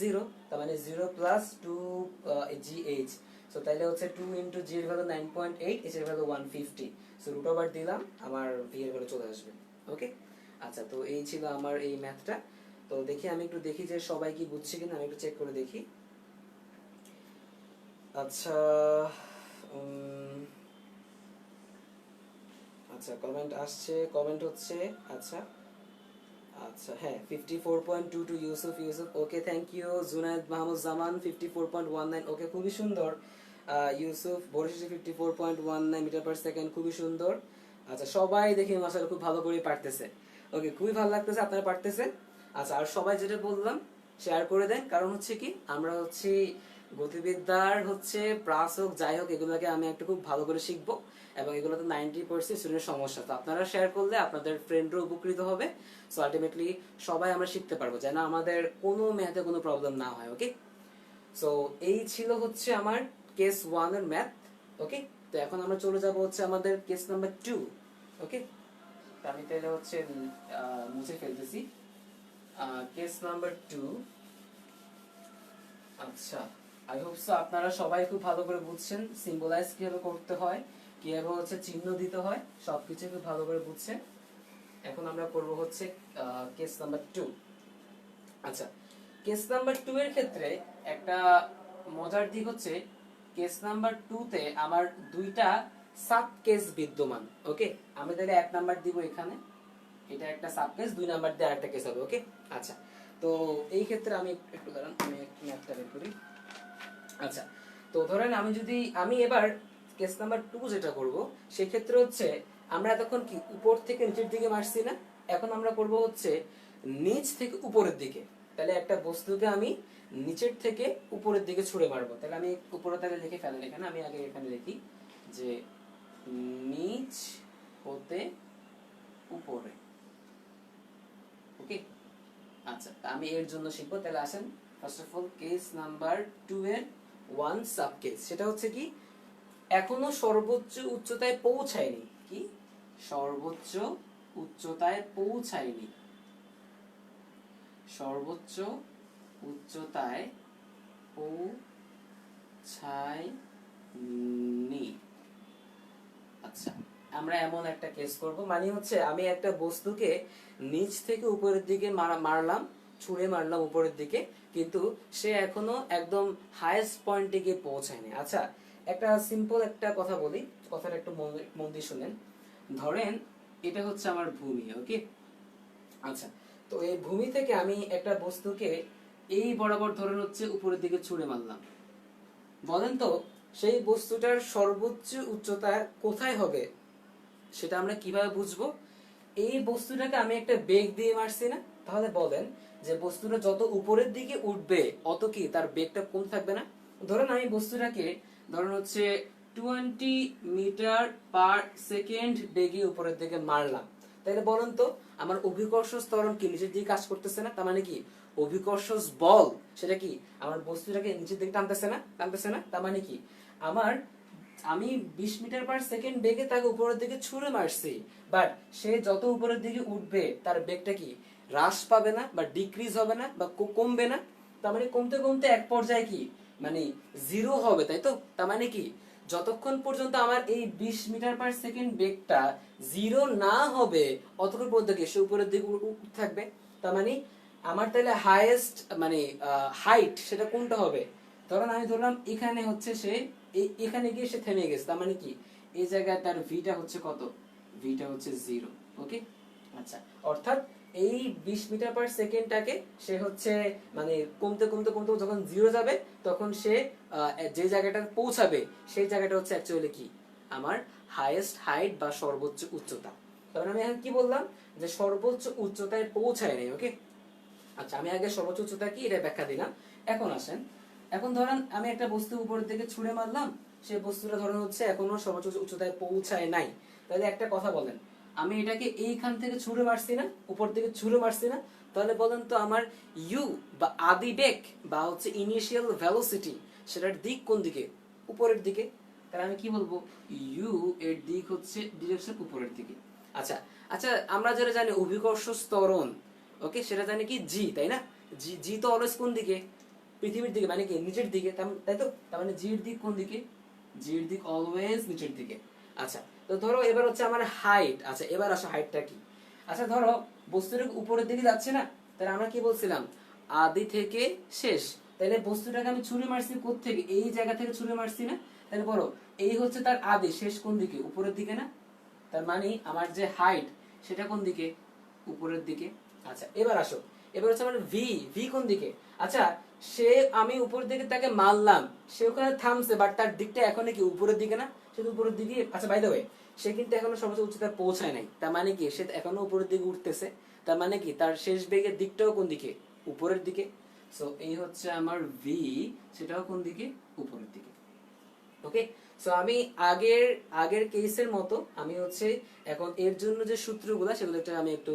জিরো, তার মানে জিরো প্লাস 2gh। সো তাহলে হচ্ছে 2 ইন্টু জি এর ভ্যালু 9.8, এইচ এর ভ্যালু 150। সো রুট ওভার দিলাম, আমার ভি এর ভ্যালু চলে আসবে। ওকে, আচ্ছা, তো এই ছিল আমার এই ম্যাথটা। তো দেখি আমি একটু দেখি যে সবাই কি বুঝছে কিনা, আমি একটু চেক করে দেখি। আচ্ছা, আচ্ছা, কমেন্ট আসছে, কমেন্ট হচ্ছে। আচ্ছা আচ্ছা, হ্যাঁ 54.22 Yusuf okay, thank you. Junaid Mahmud Zaman 54.19, okay, খুবই সুন্দর। Yusuf Barishal 54.19 metre per second, খুবই সুন্দর। আচ্ছা, সবাই দেখি মাশাআল্লাহ খুব ভালো করে পারতেছে। ওকে, খুবই ভালো লাগতেছে আপনারা পারতেছেন। আচ্ছা, আর সবাই যেটা বললাম শেয়ার করে দেন, কারণ হচ্ছে কি আমরা হচ্ছে গতিবিদ্যার হচ্ছে প্রাস হোক যাই হোক এগুলোকে আমি একটু খুব ভালো করে শিখবো, এবং এগুলোতে 90% স্টুডেন্টের সমস্যা, তো আপনারা শেয়ার করলে আপনাদের ফ্রেন্ডরা উপকৃত হবে। সো আলটিমেটলি সবাই আমরা শিখতে পারবো, যেন আমাদের কোনো ম্যাথে কোনো প্রবলেম না হয়। ওকে, সো এই ছিল হচ্ছে আমার কেস 1 এর ম্যাথ। ওকে, তো এখন আমরা চলে যাব হচ্ছে আমাদের কেস নাম্বার 2। ওকে, তো আমি তাহলে হচ্ছে মুছে ফেলতেছি কেস নাম্বার 2। আচ্ছা, আই হোপ সো আপনারা সবাই খুব ভালো করে বুঝছেন সিম্বলাইজ কিভাবে করতে হয়, কিভাবে হচ্ছে চিহ্ন দিতে হয়, সবকিছু খুব ভালো করে বুঝছেন। এখন আমরা করব হচ্ছে কেস নাম্বার 2। আচ্ছা, কেস নাম্বার 2 এর ক্ষেত্রে একটা মজার দিক হচ্ছে কেস নাম্বার 2 তে আমার দুইটা সাব কেস বিদ্যমান। ওকে, আমি তাহলে এক নাম্বার দিব এখানে, এটা একটা সাব কেস, দুই নাম্বার দিয়ে আরেকটা কেস হবে। ওকে, আচ্ছা, তো এই ক্ষেত্রে আমি একটু দাঁড়ান, আমি ম্যাথটা বের করি। আচ্ছা, তো ধরেন আমি এবার কেস নাম্বার 2 যেটা করব সেক্ষেত্রে হচ্ছে আমরা এতক্ষণ কি উপর থেকে নিচের দিকে মারছি না, এখন আমরা করব হচ্ছে নিচ থেকে উপরের দিকে। তাহলে একটা বস্তুকে আমি নিচের থেকে উপরের দিকে ছুঁড়ে মারবো। তাহলে আমি উপরে তাহলে লিখে ফেলেন এখানে, আমি আগে এখানে লিখি যে নিচ হতে উপরে। ওকে, আচ্ছা, আমি এর জন্য শিখবো। তাহলে আসেন first of all case number 2 এর ওয়ান সাব কেস, সেটা হচ্ছে কি এখনো সর্বোচ্চ উচ্চতায় পৌঁছায়নি। কি? সর্বোচ্চ উচ্চতায় পৌঁছায়নি। সর্বোচ্চ উচ্চতায় পৌঁছায়নি। আচ্ছা, আমরা এমন একটা কেস করব, মানে হচ্ছে আমি একটা বস্তুকে নিচ থেকে উপরের দিকে মারলাম, ছুঁড়ে মারলাম উপরের দিকে, কিন্তু সে এখনো একদম হাইয়েস্ট পয়েন্টে গিয়ে পৌঁছায়নি। আচ্ছা, একটা সিম্পল একটা কথা বলি, কথাটা একটু মন দিয়ে শুনেন। ধরেন এটা হচ্ছে আমার ভূমি, ওকে? আচ্ছা, তো এই ভূমি থেকে আমি একটা বস্তুকে এই বরাবর ধরেন হচ্ছে উপরের দিকে ছুঁড়ে মারলাম। বলেন তো সেই বস্তুটার সর্বোচ্চ উচ্চতা কোথায় হবে? সেটা আমরা কিভাবে বুঝবো? এই বস্তুটাকে আমি একটা বেগ দিয়ে মারছি না? তাহলে বলেন যে বস্তুটা যত উপরের দিকে উঠবে অত কি তার বেগটা কম থাকবে না? ধরেন আমি বস্তুটাকে ধরেন হচ্ছে 20 মিটার পার সেকেন্ড বেগে উপরের দিকে মারলাম, তাহলে বলেন তো আমার অভিকর্ষ ত্বরণ কি নিচের দিকে কাজ করতেছে না? তার মানে কি অভিকর্ষ বল সেটা কি আমার বস্তুটাকে নিচের দিকে টানতেছে না? টানতেছে না? তার মানে কি আমার আমি 20 মিটার পার সেকেন্ড বেগে তাকে উপরের দিকে ছুঁড়ে মারছি, বাট সে যত উপরের দিকে উঠবে তার বেগটা কি হ্রাস পাবে না বা ডিক্রিজ হবে না বা কমবে না? তার মানে কমতে কমতে এক পর্যায়ে কি মানে জিরো হবে, তাই তো? তার মানে কি যতক্ষণ পর্যন্ত আমার এই 20 মিটার পার সেকেন্ড বেগটা জিরো না হবে অতক্ষণ পর্যন্ত কি সে উপরের দিকে উঠতে থাকবে। তার মানে আমার তাহলে হাইয়েস্ট মানে হাইট সেটা কোনটা হবে? ধরুন আমি ধরলাম এখানে হচ্ছে সে এখানে গিয়ে সে থেমে গেছে, তার মানে কি এই জায়গায় তার ভিটা হচ্ছে কত? ভিটা হচ্ছে জিরো। ওকে, আচ্ছা, অর্থাৎ এই 20 মিটার পার সেকেন্ডটাকে সে হচ্ছে মানে কমতে কমতে কমতে যখন জিরো যাবে তখন সে যে জায়গাটা পৌঁছাবে সেই জায়গাটা হচ্ছে অ্যাকচুয়ালি কি আমার হাইয়েস্ট হাইট বা সর্বোচ্চ উচ্চতা। তারপরে আমি এখন কি বললাম যে সর্বোচ্চ উচ্চতায় পৌঁছায় নাই। ওকে, আচ্ছা, আমি আগে সর্বোচ্চ উচ্চতা কি এটা ব্যাখ্যা দিলাম। এখন আসেন, এখন ধরেন আমি একটা বস্তু উপরের দিকে ছুঁড়ে মারলাম, সেই বস্তুটা ধরেন হচ্ছে এখনো সর্বোচ্চ উচ্চতায় পৌঁছায় নাই। তাহলে একটা কথা বলেন, আমি এটাকে এইখান থেকে ছুঁড়ে মারছি না, উপর দিকে ছুঁড়ে মারছি না? তাহলে বলেন তো আমার ইউ বা আদি বেগ বা হচ্ছে ইনিশিয়াল ভেলোসিটি সেটার দিক কোন দিকে? উপরের দিকে। তাহলে আমি কি বলবো? ইউ এর দিক হচ্ছে ডিরেকশন উপরের দিকে। আচ্ছা আচ্ছা, আমরা যেটা জানি অভিকর্ষ ত্বরণ, ওকে, সেটা জানি কি জি, তাই না? জি জি তো অলওয়েজ কোন দিকে? পৃথিবীর দিকে, মানে কি নিচের দিকে, তাই তো? তার মানে জির দিক কোন দিকে? জির দিক অলওয়েজ নিচের দিকে। আচ্ছা, তো ধরো এবার হচ্ছে আমার হাইট। আচ্ছা, এবার আসো হাইটটা কি? আচ্ছা, ধরো বস্তুটা উপরের দিকে যাচ্ছে না, তাহলে আমরা কি বলছিলাম আদি থেকে শেষ। তাহলে বস্তুটাকে আমি ছুঁড়ে মারছি কোত্থেকে? এই জায়গা থেকে ছুঁড়ে মারছি না? তাহলে বলো এই হচ্ছে তার আদি, শেষ কোন দিকে? উপরের দিকে না? তার মানে আমার যে হাইট সেটা কোন দিকে? উপরের দিকে। আচ্ছা, এবার আসো, এবার হচ্ছে আমার ভি। ভি কোন দিকে? আচ্ছা, সে আমি উপরের দিকে তাকে মারলাম, সে ওখানে থামছে, বাট তার দিকটা এখন কি উপরের দিকে না? সে তো উপরের দিকে। আচ্ছা, বাই দ্য ওয়ে, সে কিন্তু এখনো সর্বোচ্চ উচ্চতায় পৌঁছায় নাই, তার মানে কি সে এখনো উপরের দিকে উঠতেছে। তার মানে কি তার শেষ বেগের দিকটাও কোন দিকে? উপরের দিকে। সো এই হচ্ছে আমার ভি, সেটাও কোন দিকে? উপরের দিকে। ওকে, সো আমি আগের আগের কেসের মতো আমি হচ্ছে এখন এর জন্য যে সূত্রগুলো সেগুলো আমি একটু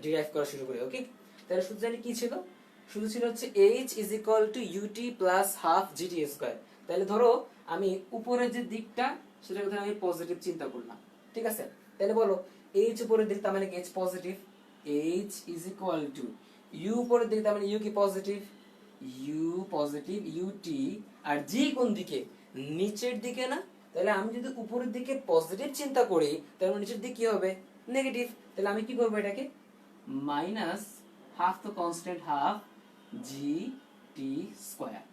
ডিরাইভ করা শুরু করি। ওকে, তাহলে সূত্র জানি কি ছিল? সূত্র ছিল হচ্ছে h is equal to u t plus half g t square. তাহলে ধরো আমি উপরের যে দিকটা সেটা কথা আমি পজিটিভ চিন্তা করলাম, ঠিক আছে? তাহলে বলো h উপরের দিক, তার মানে কি h positive. h is equal two u উপরের দিক, তার মানে u কি পজিটিভ, u পজিটিভ ইউটি। আর জি কোন দিকে? নিচের দিকে না? তাহলে আমি যদি উপরের দিকে পজিটিভ চিন্তা করি তাহলে নিচের দিকে কি হবে? নেগেটিভ। তাহলে আমি কি করবো এটাকে মাইনাস হাফ, তো কনস্ট্যান্ট হাফ জি টি স্কয়ার।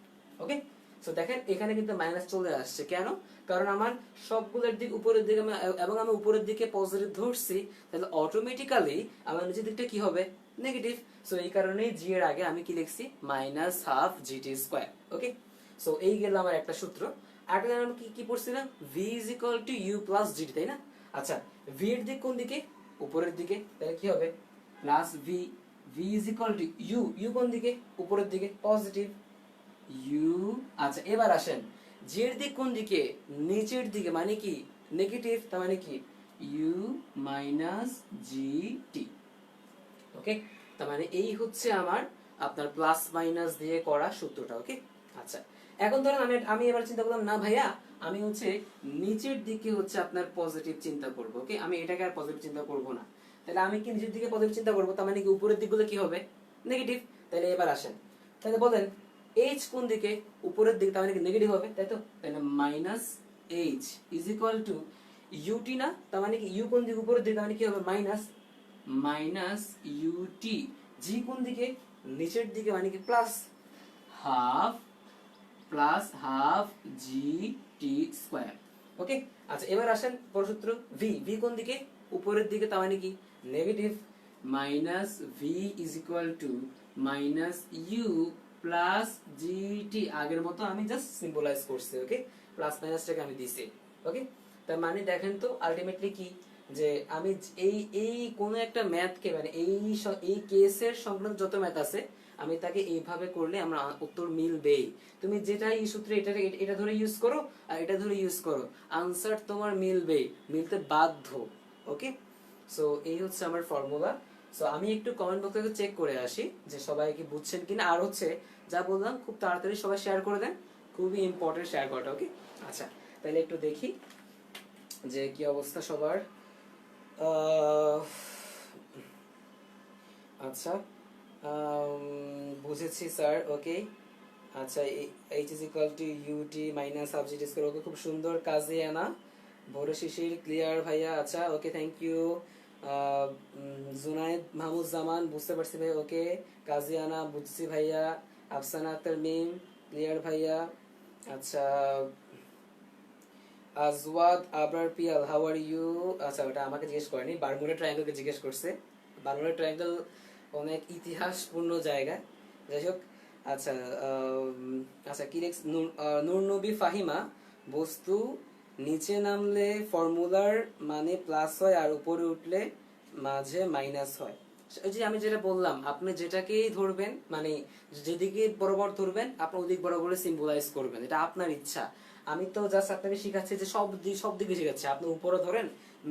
ওকে, সো দেখেন এখানে কিন্তু মাইনাস চলে আসছে কেন? কারণ আমার সবগুলোর দিক উপরের দিকে এবং আমি উপরের দিকে পজিটিভ ধরছি, তাহলে অটোমেটিক্যালি আমার নিচের দিকটা কি হবে? নেগেটিভ। সো এই কারণেই জি এর আগে আমি কি লিখছি? Minus half g t square. Okay, so এই গেল আমার একটা সূত্র। আরেকটা আমি কি কি পড়ছিলাম? V is equal to u plus g t, তাই না? আচ্ছা, ভি এর দিক কোন দিকে? উপরের দিকে। তাহলে কি হবে? Plus v. V is equal to u. U কোন দিকে? উপরের দিকে, পজিটিভ ইউ। আচ্ছা, এবার আসেন জি এর দিক কোন দিকে? নিচের দিকে, মানে কি নেগেটিভ। তার মানে কি ইউ মাইনাস জি টি। ওকে, তার মানে এই হচ্ছে আমার আপনার প্লাস মাইনাস দিয়ে করা সূত্রটা। ওকে, আচ্ছা, এখন ধরেন আমি এবার চিন্তা করলাম না ভাইয়া আমি হচ্ছে নিচের দিকে হচ্ছে আপনার পজিটিভ চিন্তা করব। ওকে, আমি এটাকে আর পজিটিভ চিন্তা করব না। তাহলে আমি কি নিচের দিকে পজিটিভ চিন্তা করব, তার মানে কি উপরের দিকগুলো কি হবে নেগেটিভ। তাহলে এবার আসেন, তাহলে বলেন এইচ কোন দিকে, উপরের দিকে, তার মানে কি নেগেটিভ হবে, তাই তো। তাহলে minus h is equal to u t না, তার মানে কি ইউ কোন দিকে, উপরের দিকে, তার মানে কি হবে মাইনাস মাইনাস ইউটি। জি কোন দিকে, নিচের দিকে, মানে কি plus half g t square. ওকে, আচ্ছা এবার আসেন পরের সূত্র, ভি ভি কোন দিকে, উপরের দিকে, তার মানে কি negative minus v is equal to minus u plus g t. আগের মতো আমি জাস্ট সিম্বলাইজ করছি। ওকে, প্লাস মাইনাসটাকে আমি দিছি। ওকে, তার মানে দেখেন তো আলটিমেটলি কি, যে আমি এই এই কোন একটা ম্যাথকে, মানে এই কেসের সংক্রান্ত যত ম্যাথ আছে আমি তাকে এইভাবে করলে আমরা উত্তর মিলবেই। তুমি যেটা এই সূত্রে এটা ধরে ইউজ করো আর এটা ধরে ইউজ করো, আনসার তোমার মিলবেই, মিলতে বাধ্য। ওকে, সো এই হচ্ছে আমার ফর্মুলা। সো আমি একটু কমেন্ট বক্সে চেক করে আসি যে সবাই কি বুঝছেন কিনা, আর হচ্ছে যা বললাম খুব তাড়াতাড়ি সবাই শেয়ার করে দেন, খুবই ইম্পর্টেন্ট শেয়ার করাটা। ওকে, আচ্ছা তাহলে একটু দেখি যে কি অবস্থা সবার। আচ্ছা, বুঝেছি স্যার। ওকে, আচ্ছা h is equal to u t minus half g square. Okay, খুব সুন্দর কাজে আনা, ভোরে শিশির ক্লিয়ার ভাইয়া। আচ্ছা okay, thank you. Junaid Mahmud Zaman, বুঝতে পারছি ভাই। ওকে, কাজে আনা বুঝছি ভাইয়া। আফসানা আক্তার মিম ক্লিয়ার ভাইয়া। আচ্ছা, Azwad Abrar Piyal, how are you. আচ্ছা ওটা আমাকে জিজ্ঞেস করেনি, বারমুডা ট্রায়াঙ্গেলকে জিজ্ঞেস করছে। বারমুডা ট্রায়াঙ্গেল অনেক ইতিহাসপূর্ণ জায়গা, যাই হোক। আচ্ছা, আচ্ছা কিরেক্স নূর নবী ফাহিমা, বস্তু নিচে নামলে ফর্মুলার মানে প্লাস হয় আর উপরে উঠলে মাঝে মাইনাস হয়। ওই যে আমি যেটা বললাম, আপনি যেটাকেই ধরবেন, মানে যেদিকে বরাবর ধরবেন আপনি ওদিক বরাবর সিম্বলাইজ করবেন, এটা আপনার ইচ্ছা। আমি তো জাস্ট আপনাকে শিখাচ্ছি যে সব দিকে শিখাচ্ছি, আপনি উপরে ধরেন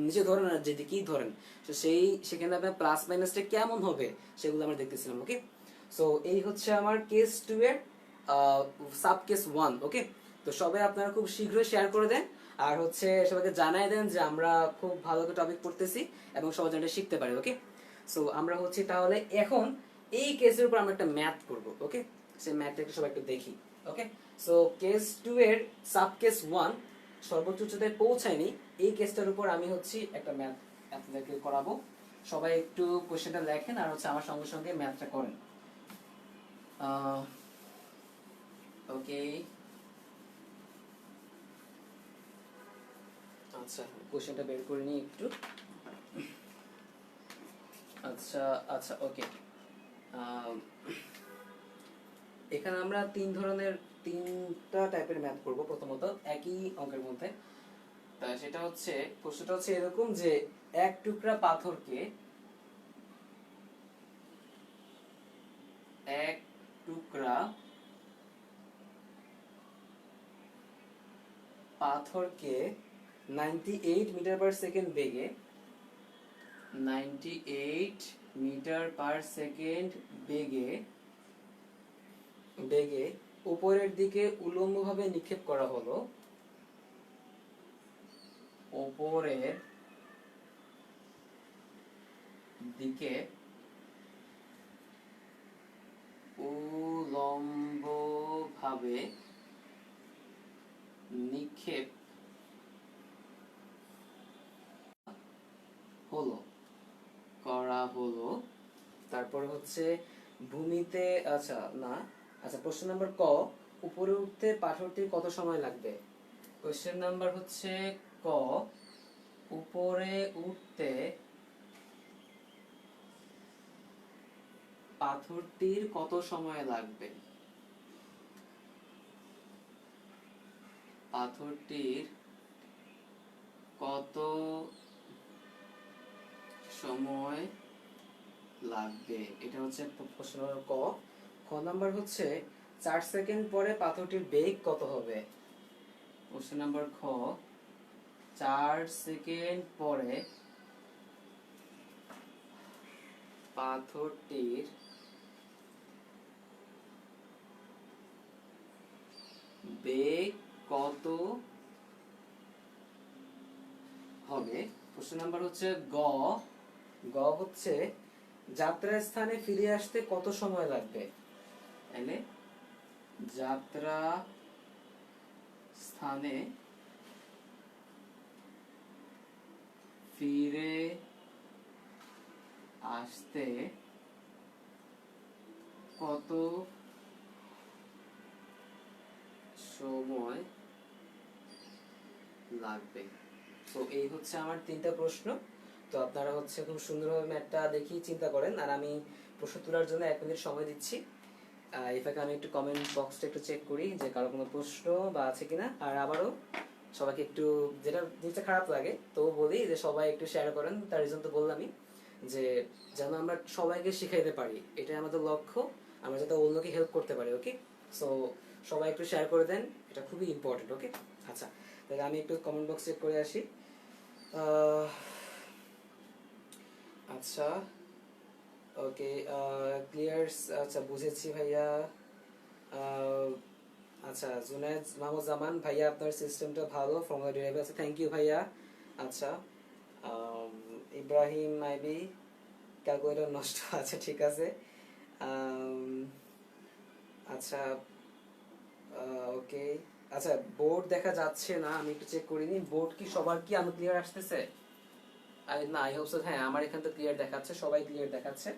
নিচে ধরেন আর যেদিকেই ধরেন, তো সেখানে আপনার প্লাস মাইনাসটা কেমন হবে সেগুলো আমরা দেখতেছিলাম। ওকে, সো এই হচ্ছে আমার কেস 2 এর সাব কেস 1। ওকে, তো সবাই আপনারা খুব শীঘ্রই শেয়ার করে দেন, আর হচ্ছে সবাইকে জানাই দেন যে আমরা খুব ভালো করে টপিক পড়তেছি এবং সবাই যেন শিখতে পারে। ওকে, সো আমরা হচ্ছে তাহলে এখন এই কেসের উপর আমরা একটা ম্যাথ করব। ওকে, সেই ম্যাথটা একটু সবাই একটু দেখি। ওকে, সো কেস 2 এর সাব কেস 1 সর্বোচ্চ উচ্চতায় পৌঁছায়নি, এই কেসটার উপর আমি হচ্ছে একটা ম্যাথ আপনাদেরকে করাবো। সবাই একটু কোশ্চেনটা লেখেন আর হচ্ছে আমার সঙ্গে সঙ্গে ম্যাথটা করেন। ওকে, আচ্ছা কোশ্চেনটা বের করে নিই একটু। আচ্ছা আচ্ছা ওকে, এখানে আমরা তিনটা টাইপের ম্যাথ করব। প্রথমত একই অঙ্কের মধ্যে, তা সেটা হচ্ছে প্রশ্নটা হচ্ছে এরকম যে এক টুকরা পাথরকে এক টুকরা পাথরকে 98 মিটার পার সেকেন্ড বেগে 98 মিটার পার সেকেন্ড বেগে বেগে উপরের দিকে উল্লম্বভাবে নিক্ষেপ করা হলো। উপরের দিকে উল্লম্বভাবে নিক্ষেপ করা হলো। তারপর হচ্ছে ভূমিতে, আচ্ছা না, আচ্ছা প্রশ্ন নাম্বার ক, উপরে উঠতে পাথরটির কত সময় লাগবে। কোশ্চেন নাম্বার হচ্ছে ক, উপরে উঠতে পাথরটির কত সময় লাগবে। পাথরটির কত সময় লাগবে, এটা হচ্ছে প্রশ্ন নম্বর ক। খ নাম্বার হচ্ছে 4 সেকেন্ড পরে পাথরটির বেগ কত হবে। কোশ্চেন নাম্বার খ, 4 সেকেন্ড পরে পাথরটির বেগ কত হবে। প্রশ্ন নাম্বার হচ্ছে গ। গ হচ্ছে যাত্রা স্থানে ফিরে আসতে কত সময় লাগবে? এনে যাত্রা স্থানে ফিরে আসতে কত সময় লাগবে? তো এই হচ্ছে আমার তিনটা প্রশ্ন। তো আপনারা হচ্ছে খুব সুন্দরভাবে ম্যাথটা দেখি চিন্তা করেন, আর আমি প্রশ্ন তোলার জন্য 1 মিনিট সময় দিচ্ছি। এটাকে আমি একটু কমেন্ট বক্সটা একটু চেক করি যে কারো কোনো প্রশ্ন বা আছে কিনা। আর আবারও সবাইকে একটু, যেটা জিনিসটা খারাপ লাগে তো বলি যে সবাই একটু শেয়ার করেন। তার রিজন তো বললামই, যে যেন আমরা সবাইকে শিখাইতে পারি, এটাই আমাদের লক্ষ্য। আমরা যাতে অন্যকে হেল্প করতে পারি। ওকে, সো সবাই একটু শেয়ার করে দেন, এটা খুবই ইম্পর্টেন্ট। ওকে, আচ্ছা তাহলে আমি একটু কমেন্ট বক্স চেক করে আসি। আচ্ছা, ওকে, ক্লিয়ার। আচ্ছা বুঝেছি ভাইয়া। আচ্ছা, জুনায়েদ মাহমুদ জামান ভাইয়া, আপনার সিস্টেমটা ভালো, ফর্মুলা ডিরাইভ আছে, থ্যাংক ইউ ভাইয়া। আচ্ছা, ইব্রাহিম মাইবি, ক্যালকুলেটর নষ্ট আছে, ঠিক আছে। আচ্ছা, ওকে। আচ্ছা, বোর্ড দেখা যাচ্ছে না, আমি একটু চেক করিনি। বোর্ড কি সবার কি আমি ক্লিয়ার আসতেছে? না, আই হোপ সো। হ্যাঁ, আমার এখান থেকে ক্লিয়ার দেখাচ্ছে, সবাই ক্লিয়ার দেখাচ্ছে।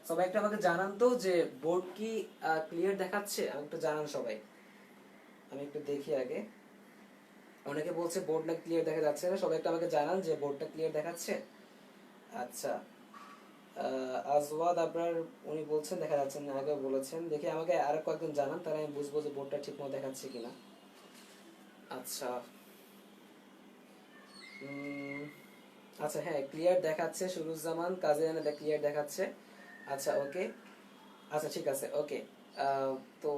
সবাই একটু আমাকে জানান তো যে বোর্ড কি ক্লিয়ার দেখাচ্ছে, আমি একটু জানান সবাই। আমি একটু দেখি আগে। অনেকে বলছে বোর্ড না ক্লিয়ার দেখা যাচ্ছে না, সবাই একটু আমাকে জানান যে বোর্ডটা ক্লিয়ার দেখাচ্ছে। আচ্ছা, আজওয়াদ আবরার, উনি বলছেন দেখা যাচ্ছে না, আগে বলেছেন। দেখি আমাকে আরো কয়েকজন জানান, তাহলে আমি বুঝবো যে বোর্ডটা ঠিক মতো দেখাচ্ছে কিনা। আচ্ছা, আচ্ছা হ্যাঁ ক্লিয়ার দেখাচ্ছে, সুরুজ্জামান কাজের ক্লিয়ার দেখাচ্ছে। আচ্ছা ওকে, আচ্ছা ঠিক আছে, ওকে। তো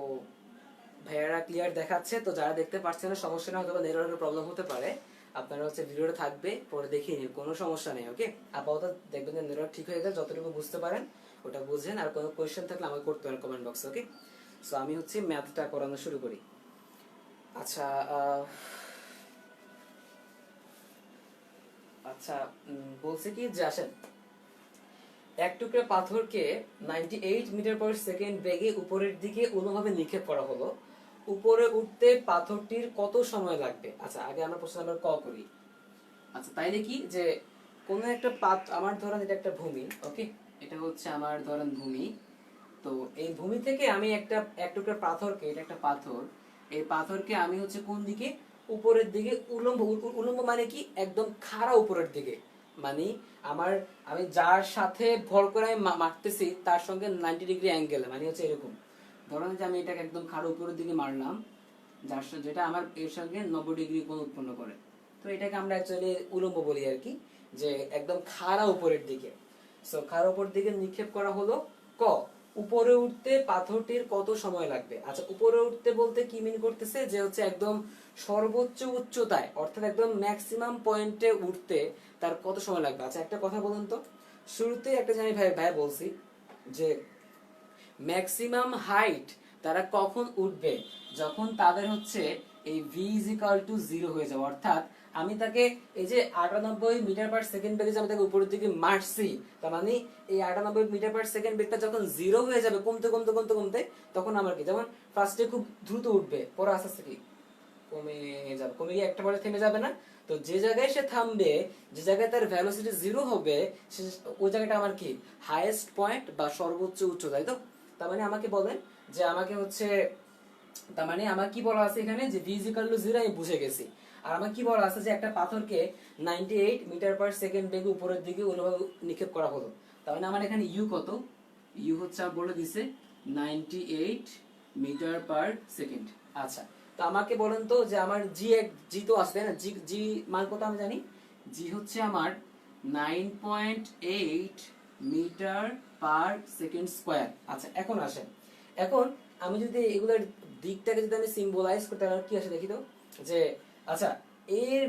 ভাইয়ারা ক্লিয়ার দেখাচ্ছে, তো যারা দেখতে পাচ্ছেন না সমস্যা না, হয়তো নেটওয়ার্কের প্রবলেম হতে পারে। আপনারা হচ্ছে ভিডিওটা থাকবে, পরে দেখিয়ে নিন, কোনো সমস্যা নেই। ওকে, আপাতত দেখবেন যে নেটওয়ার্ক ঠিক হয়ে গেলে যতটুকু বুঝতে পারেন ওটা বুঝেন। আর কোনো কোয়েশ্চেন থাকলে আমাকে করতে পারেন কমেন্ট বক্সে। ওকে, সো আমি হচ্ছে ম্যাথটা করানো শুরু করি। আচ্ছা, আচ্ছা, বলছে কি যে আসেন, এক টুকরা পাথরকে 98 মিটার পার সেকেন্ড বেগে উপরের দিকে উল্লম্বভাবে নিক্ষেপ করা হলো। উপরে উঠতে পাথরটির কত সময় লাগবে? আচ্ছা, আগে আমরা প্রশ্ন নাম্বার ক করি। আচ্ছা, তাইলে কি যে কোন একটা আমার ধরেন এটা একটা ভূমি। ওকে, এটা হচ্ছে আমার ধরেন ভূমি। তো এই ভূমি থেকে আমি এক টুকরা পাথরকে, এটা একটা পাথর, এই পাথরকে আমি হচ্ছে কোন দিকে, উপরের দিকে উল্লম্ব। উল্লম্ব মানে কি, একদম খাড়া উপরের দিকে। মানে আমার, আমি যার সাথে ভর করে আমি মারতেছি তার সঙ্গে 90 ডিগ্রি অ্যাঙ্গেলে, মানে হচ্ছে এরকম। ধরেন যে আমি এটাকে একদম খাড়া উপরের দিকে মারলাম, যেটা আমার এর সঙ্গে 90 ডিগ্রি কোণ উৎপন্ন করে। তো এটাকে আমরা অ্যাকচুয়ালি উলম্ব বলি আর কি, যে একদম খাড়া উপরের দিকে। সো খাড়া উপরের দিকে নিক্ষেপ করা হলো। ক, উপরে উঠতে পাথরটির কত সময় লাগবে? আচ্ছা, উপরে উঠতে বলতে কি মিন করতেছে, যে হচ্ছে একদম সর্বোচ্চ উচ্চতায়, অর্থাৎ একদম ম্যাক্সিমাম পয়েন্টে উঠতে তার কত সময় লাগবে। আচ্ছা, একটা কথা বলুন তো, শুরুতে একটা জানি ভাই ভাই বলছি যে ম্যাক্সিমাম হাইট তারা কখন উঠবে, যখন তাদের হচ্ছে এই v is equal to 0 হয়ে যাবে। অর্থাৎ আমি তাকে এই যে 98 মিটার পার সেকেন্ড বেগে আমি তাকে উপরের দিকে মারছি, তার মানে এই 98 মিটার পার সেকেন্ড বেগটা যখন 0 হয়ে যাবে, কমতে কমতে কমতে কমতে, তখন আমার কি, যেমন ফার্স্টে খুব দ্রুত উঠবে, পরে আস্তে আস্তে কি কমে যাবে, কমে গিয়ে একটা পরে থেমে যাবে না। তো যে জায়গায় সে থামবে, যে জায়গায় তার ভেলোসিটি 0 হবে, ওই জায়গাটা আমার কি হাইয়েস্ট পয়েন্ট বা সর্বোচ্চ উচ্চতা, তাই তো? তার মানে আমাকে বলেন যে আমাকে হচ্ছে, তার মানে আমার কি বলা আছে এখানে, যে v is equal to 0 আমি বুঝে গেছি। আর আমার কি বলা আছে, যে একটা পাথরকে 98 মিটার পার সেকেন্ড বেগে উপরের দিকে অনুভাবে নিক্ষেপ করা হলো। তার মানে আমার এখানে u কত, u হচ্ছে আর বলে দিছে 98 মিটার পার সেকেন্ড। আচ্ছা, তো আমাকে বলেন তো যে আমার জি তো আছে না, জি মান কত আমি জানি, জি হচ্ছে আমার 9.8 মিটার পার সেকেন্ড স্কয়ার। আচ্ছা, এখন আসেন, এখন আমি যদি এগুলোর দিকটাকে যদি আমি সিম্বলাইজ করতে, তাহলে কি আসে দেখি তো, যে আচ্ছা এর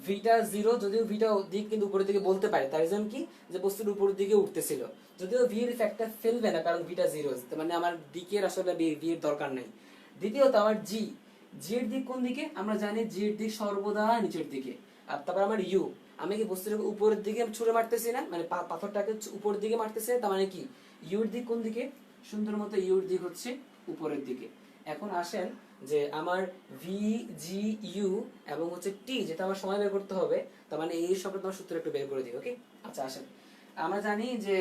ভিটা 0, যদিও ভিটা দিক কিন্তু উপরের দিকে বলতে পারে, তার রিজন কি, যে বস্তুর উপরের দিকে উঠতেছিল। যদিও ভি এর ফ্যাক্টর ফেলবে না, কারণ ভিটা 0, মানে আমার দিকের আসলে ভি এর দরকার নেই। দ্বিতীয়ত আমার জি এর দিক কোন দিকে, আমরা জানি জি এর দিক সর্বদা নিচের দিকে। আর তারপর আমার ইউ, আমি কি বস্তুটাকে উপরের দিকে ছুঁড়ে মারতেছি না, মানে পাথরটাকে উপরের দিকে মারতেছি, তার মানে কি ইউর দিক কোন দিকে, সুন্দর মতো ইউর দিক হচ্ছে উপরের দিকে। এখন আসেন যে আমার ভি জি ইউ এবং হচ্ছে টি, যেটা আমার সময় বের করতে হবে, তার মানে এই সংক্রান্ত আমার সূত্র একটু বের করে দিই। ওকে, আচ্ছা আসেন, আমরা জানি যে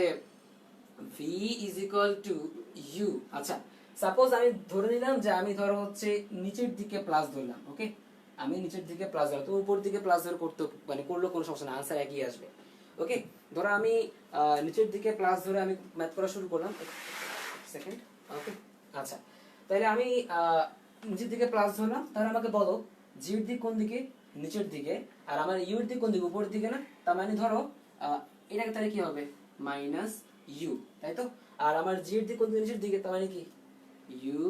v is equal to u. আচ্ছা, সাপোজ আমি ধরে নিলাম যে আমি ধরো হচ্ছে নিচের দিকে প্লাস ধরলাম। ওকে, আমি নিচের দিকে প্লাস ধরলাম, তো উপর দিকে প্লাস ধরে করতে মানে করলেও কোনো সমস্যা না, আনসার একই আসবে। ওকে, ধরো আমি নিচের দিকে প্লাস ধরে আমি ম্যাথ করা শুরু করলাম। সেকেন্ড। ওকে, আচ্ছা, তাহলে আমি নিচের দিকে প্লাস ধরলাম, তাহলে আমাকে বলো জির দিক কোন দিকে, নিচের দিকে, আর আমার ইউর দিক কোন দিকে, উপরের দিকে না? তার মানে ধরো এটাকে তাহলে কি হবে, মাইনাস ইউ, তাই তো? আর আমার জি এর দিক কোন দিকে, নিচের দিকে, তার মানে কি ইউ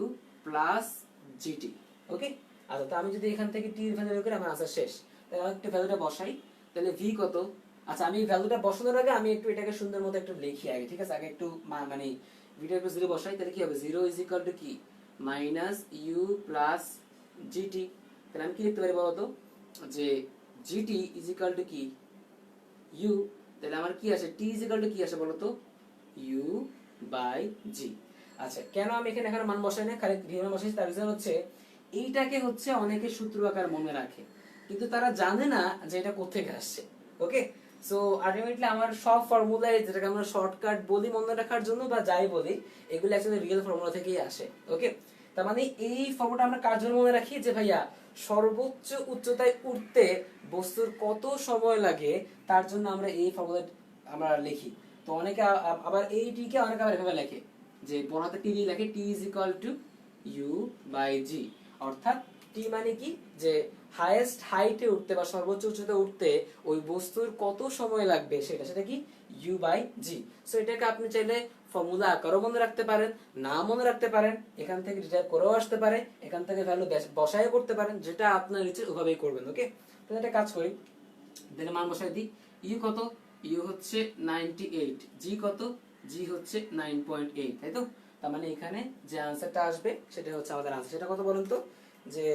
প্লাস জিটি। ওকে, আচ্ছা, তো আমি যদি এখান থেকে টি এর ভ্যালু বের করি, আমার আনসার শেষ। তাহলে আমি একটু ভ্যালুটা বসাই, তাহলে ভি কত? আচ্ছা, আমি ভ্যালুটা বসানোর আগে আমি একটু এটাকে সুন্দর মতো একটু লিখি আগে, ঠিক আছে? আগে একটু মানে ভিটা একটু জিরো বসাই, তাহলে কি হবে, জিরো ইজ ইকুয়াল টু কি, মাইনাস ইউ প্লাস জিটি। তাহলে আমি কি লিখতে পারি বলতো, যে জিটি ইজ ইকুয়াল টু কি ইউ। তাহলে আমার কি আসে, টি ইজ ইকুয়াল টু কি আসে বলতো, ইউ বাই জি। আচ্ছা, কেন আমি এখানে এখন মান বসাই না, খালি ভি মান বসাইছি, তার রিজন হচ্ছে এইটাকে হচ্ছে অনেকে সূত্র আকার মনে রাখে, কিন্তু তারা জানে না যে এটা কোথেকে আসছে। ওকে, সো আলটিমেটলি আমার সব ফর্মুলায়, যেটাকে আমরা শর্টকাট বলি মনে রাখার জন্য বা যাই বলি, এগুলো অ্যাকচুয়ালি রিয়েল ফর্মুলা থেকেই আসে। ওকে, তার মানে এই ফর্মুলাটা আমরা কার জন্য মনে রাখি, যে ভাইয়া সর্বোচ্চ উচ্চতায় উঠতে বস্তুর কত সময় লাগে, তার জন্য আমরা এই ফর্মুলা আমরা লিখি। তো অনেকে আবার এই টি কে অনেকে আবার এভাবে লেখে, যে বড় হাতে টি দিয়ে লেখে t is equal to u by g. অর্থাৎ টি মানে কি, যে হাইয়েস্ট হাইটে উঠতে বা সর্বোচ্চ উচ্চতায় উঠতে ওই বস্তুর কত সময় লাগবে, সেটা কি ইউ বাই জি। সো এটাকে আপনি চাইলে ফর্মুলা আকারও মনে রাখতে পারেন, না মনে রাখতে পারেন, এখান থেকে ডিরাইভ করেও আসতে পারে, এখান থেকে ভ্যালু বসায় করতে পারেন, যেটা আপনার ইচ্ছে ওভাবেই করবেন। ওকে, তাহলে একটা কাজ করি, তাহলে মান বসাই দিই। ইউ কত, ইউ হচ্ছে 98, জি কত, জি হচ্ছে 9.8, তাই তো? তার মানে এখানে যে আনসারটা আসবে সেটা হচ্ছে আমাদের আনসার। সেটা কত বলুন তো, যে